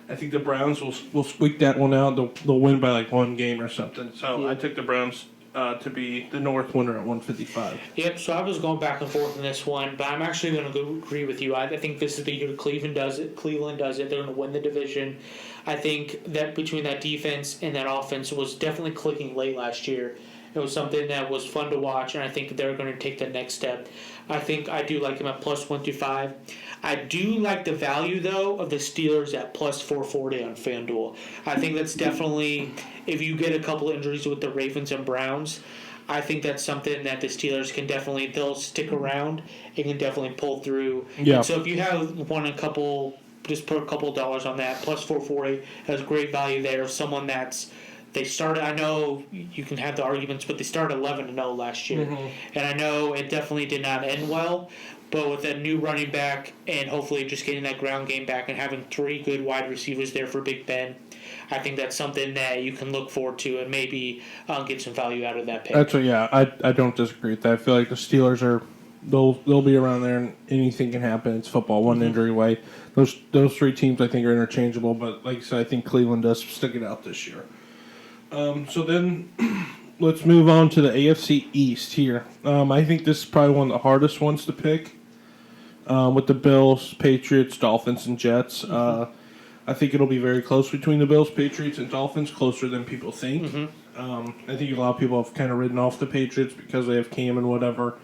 the Browns will squeak that one out. They'll win by like one game or something. So I took the Browns to be the North winner at 155. Yep, so I was going back and forth in this one, but I'm actually going to agree with you. I think this is the year Cleveland does it. They're going to win the division. I think that between that defense and that offense was definitely clicking late last year. It was something that was fun to watch, and I think they're going to take the next step. I do like them at plus 125. I do like the value, though, of the Steelers at plus 440 on FanDuel. I think that's definitely, if you get a couple injuries with the Ravens and Browns, I think that's something that the Steelers can definitely, they'll stick around and can definitely pull through. Yeah. And so if you have just put a couple dollars on that, plus 440, has great value there. Someone they started, I know you can have the arguments, but they started 11-0 last year. And I know it definitely did not end well, but with a new running back and hopefully just getting that ground game back and having 3 good wide receivers there for Big Ben, I think that's something that you can look forward to and maybe get some value out of that pick. I don't disagree with that. I feel like the Steelers they'll be around there and anything can happen. It's football, one injury away. Those 3 teams I think are interchangeable, but like I said, I think Cleveland does stick it out this year. So then let's move on to the AFC East here. I think this is probably one of the hardest ones to pick with the Bills, Patriots, Dolphins, and Jets. I think it'll be very close between the Bills, Patriots, and Dolphins, closer than people think. I think a lot of people have kind of written off the Patriots because they have Cam and whatever.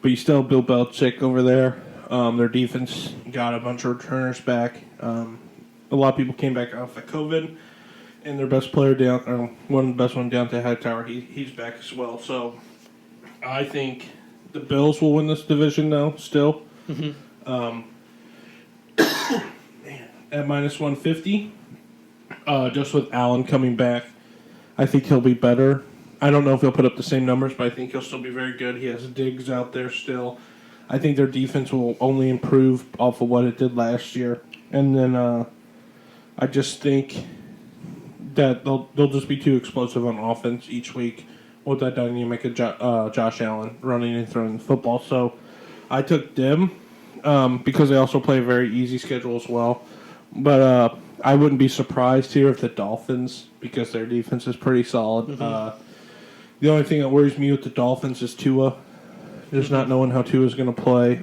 But you still have Bill Belichick over there. Their defense got a bunch of returners back. A lot of people came back off of COVID. And their best player, one of the best ones, Deontay Hightower, he's back as well. So I think the Bills will win this division now, still. Man, at minus 150, just with Allen coming back, I think he'll be better. I don't know if he'll put up the same numbers, but I think he'll still be very good. He has Diggs out there still. I think their defense will only improve off of what it did last year. And then I just think that they'll just be too explosive on offense each week with that dynamic of Josh Allen running and throwing the football. So I took them because they also play a very easy schedule as well. But I wouldn't be surprised here if the Dolphins, because their defense is pretty solid. The only thing that worries me with the Dolphins is Tua. Just not knowing how Tua is going to play.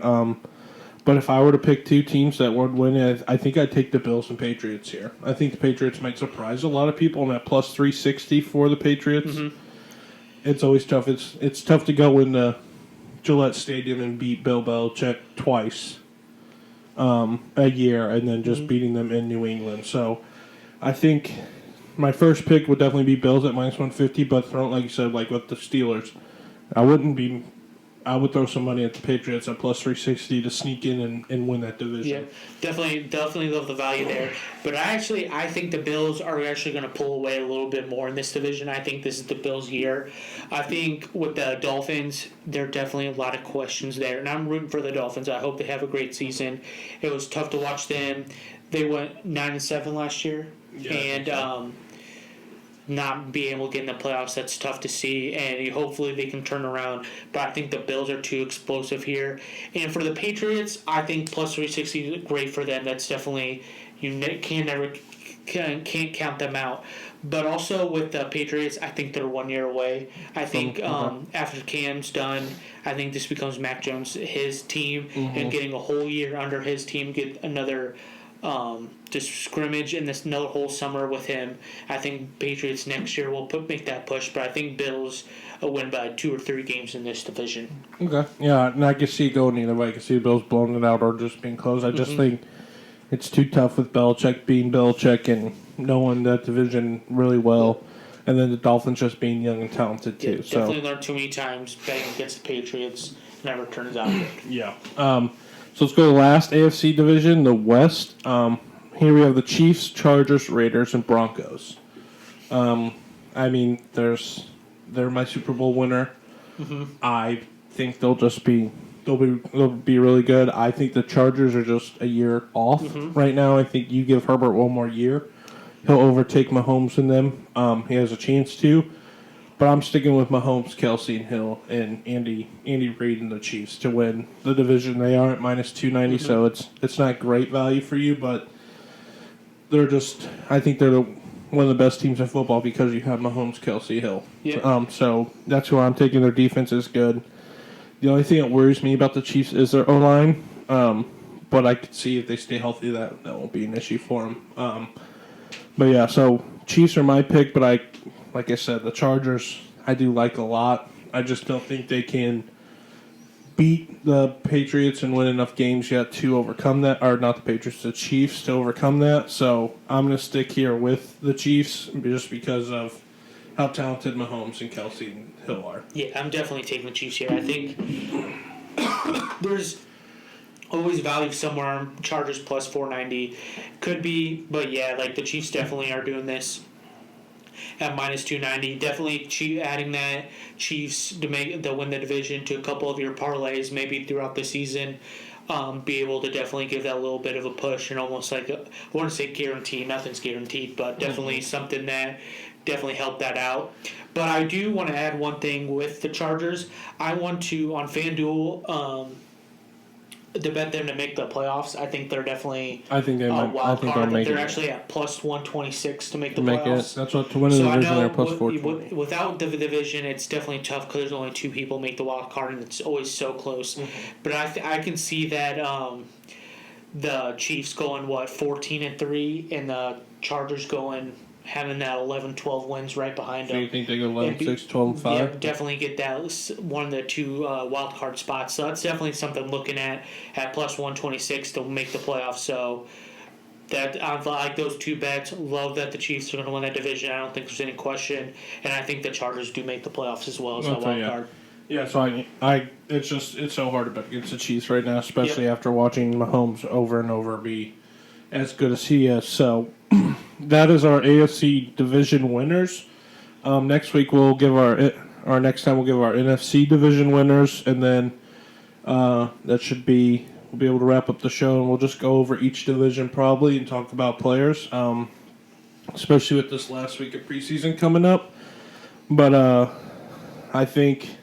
But if I were to pick 2 teams that would win, I think I'd take the Bills and Patriots here. I think the Patriots might surprise a lot of people, and at plus 360 for the Patriots, it's always tough. It's tough to go in the Gillette Stadium and beat Bill Belichick twice a year, and then just beating them in New England. So I think my first pick would definitely be Bills at minus 150, but like you said, like with the Steelers, I wouldn't be I would throw some money at the Patriots at plus 360 to sneak in and win that division. Yeah, definitely love the value there. But I think the Bills are actually going to pull away a little bit more in this division. I think this is the Bills' year. I think with the Dolphins, there are definitely a lot of questions there, and I'm rooting for the Dolphins. I hope they have a great season. It was tough to watch them. They went 9-7 last year, and not being able to get in the playoffs, that's tough to see, and hopefully they can turn around. But I think the Bills are too explosive here. And for the Patriots, I think plus 360 is great for them. That's definitely, can't count them out. But also with the Patriots, I think they're 1 year away. I think after Cam's done, I think this becomes Mac Jones, his team, and getting a whole year under his team, get another just scrimmage in this another whole summer with him. I think Patriots next year will make that push, but I think Bills will win by 2 or 3 games in this division. Okay. Yeah, and I can see it going either way. I can see the Bills blowing it out or just being close. I just think it's too tough with Belichick being Belichick and knowing that division really well, and then the Dolphins just being young and talented too. Yeah, definitely learned too many times betting against the Patriots. Never turns out good. Yeah. So let's go to the last AFC division, the West. Here we have the Chiefs, Chargers, Raiders, and Broncos. I mean, they're my Super Bowl winner. I think they'll be really good. I think the Chargers are just a year off right now. I think you give Herbert one more year, he'll overtake Mahomes in them. He has a chance to. But I'm sticking with Mahomes, Kelsey, and Hill, and Andy Reid and the Chiefs to win the division. They are at minus 290, so it's not great value for you, but I think they're one of the best teams in football because you have Mahomes, Kelsey, Hill. Yeah. So that's who I'm taking. Their defense is good. The only thing that worries me about the Chiefs is their O-line, but I could see if they stay healthy that won't be an issue for them. But yeah, so Chiefs are my pick, but like I said, the Chargers I do like a lot. I just don't think they can beat the Patriots and win enough games yet to overcome that. Or not the Patriots, the Chiefs to overcome that. So I'm going to stick here with the Chiefs just because of how talented Mahomes and Kelsey and Hill are. Yeah, I'm definitely taking the Chiefs here. I think there's always value somewhere. Chargers plus 490 could be, but yeah, like the Chiefs definitely are doing this at minus 290. Definitely adding that Chiefs to win the division to a couple of your parlays maybe throughout the season. Be able to definitely give that a little bit of a push and almost like I wouldn't say guarantee, nothing's guaranteed, but definitely something that definitely help that out. But I do want to add one thing with the Chargers. I want to on FanDuel to bet them to make the playoffs. I think they're definitely I think they'll make They're it. actually at plus 126 to make the Make playoffs. it. That's what to win the division. They're plus 420. Without the division, it's definitely tough because there's only 2 people make the wild card, and it's always so close. But I can see that the Chiefs going 14-3, and the Chargers having that 11-12 wins right behind them. So you think they go 11-6, 12-5? Yeah, definitely get that one of the 2 wild card spots. So that's definitely something looking at plus 126 to make the playoffs. So that I like those 2 bets. Love that the Chiefs are going to win that division. I don't think there's any question, and I think the Chargers do make the playoffs as well as a wild card. Yeah, so it's so hard to bet against the Chiefs right now, especially after watching Mahomes over and over be as good as he is. So that is our AFC division winners. Next week we'll give our NFC division winners, and then that should be we'll be able to wrap up the show, and we'll just go over each division probably and talk about players, especially with this last week of preseason coming up. But I think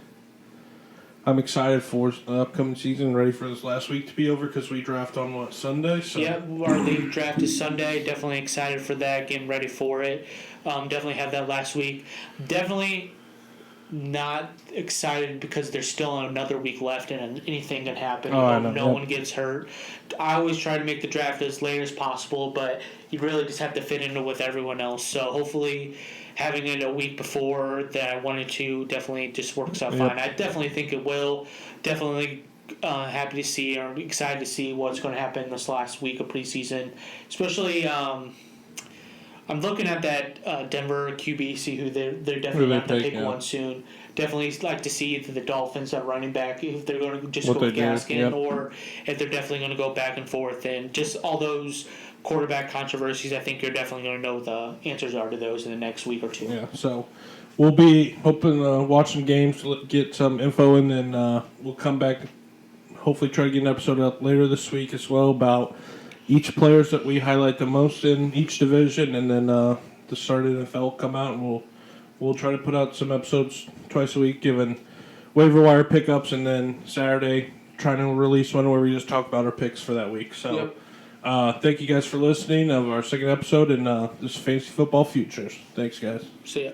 I'm excited for the upcoming season, ready for this last week to be over because we draft on Sunday? So. Yeah, our league draft is Sunday. Definitely excited for that, getting ready for it. Definitely have that last week. Definitely not excited because there's still another week left and anything can happen. No one gets hurt. I always try to make the draft as late as possible, but you really just have to fit into with everyone else. So hopefully having it a week before that I wanted to definitely just works out fine. I definitely think it will. Definitely happy to see or excited to see what's going to happen this last week of preseason, especially I'm looking at that Denver QB, see who they're Who definitely they going to pick, pick one soon. Definitely like to see if the Dolphins at running back, if they're going to just What go they with do, Gaskin, yep. or if they're definitely going to go back and forth. And just all those quarterback controversies, I think you're definitely going to know the answers are to those in the next week or two. Yeah, so we'll be hoping watching games to get some info, and then we'll come back. Hopefully, try to get an episode up later this week as well about each players that we highlight the most in each division, and then the start of the NFL will come out, and we'll try to put out some episodes twice a week, giving waiver wire pickups, and then Saturday trying to release one where we just talk about our picks for that week. So, thank you guys for listening of our second episode, and this is Fantasy Football Futures. Thanks, guys. See ya.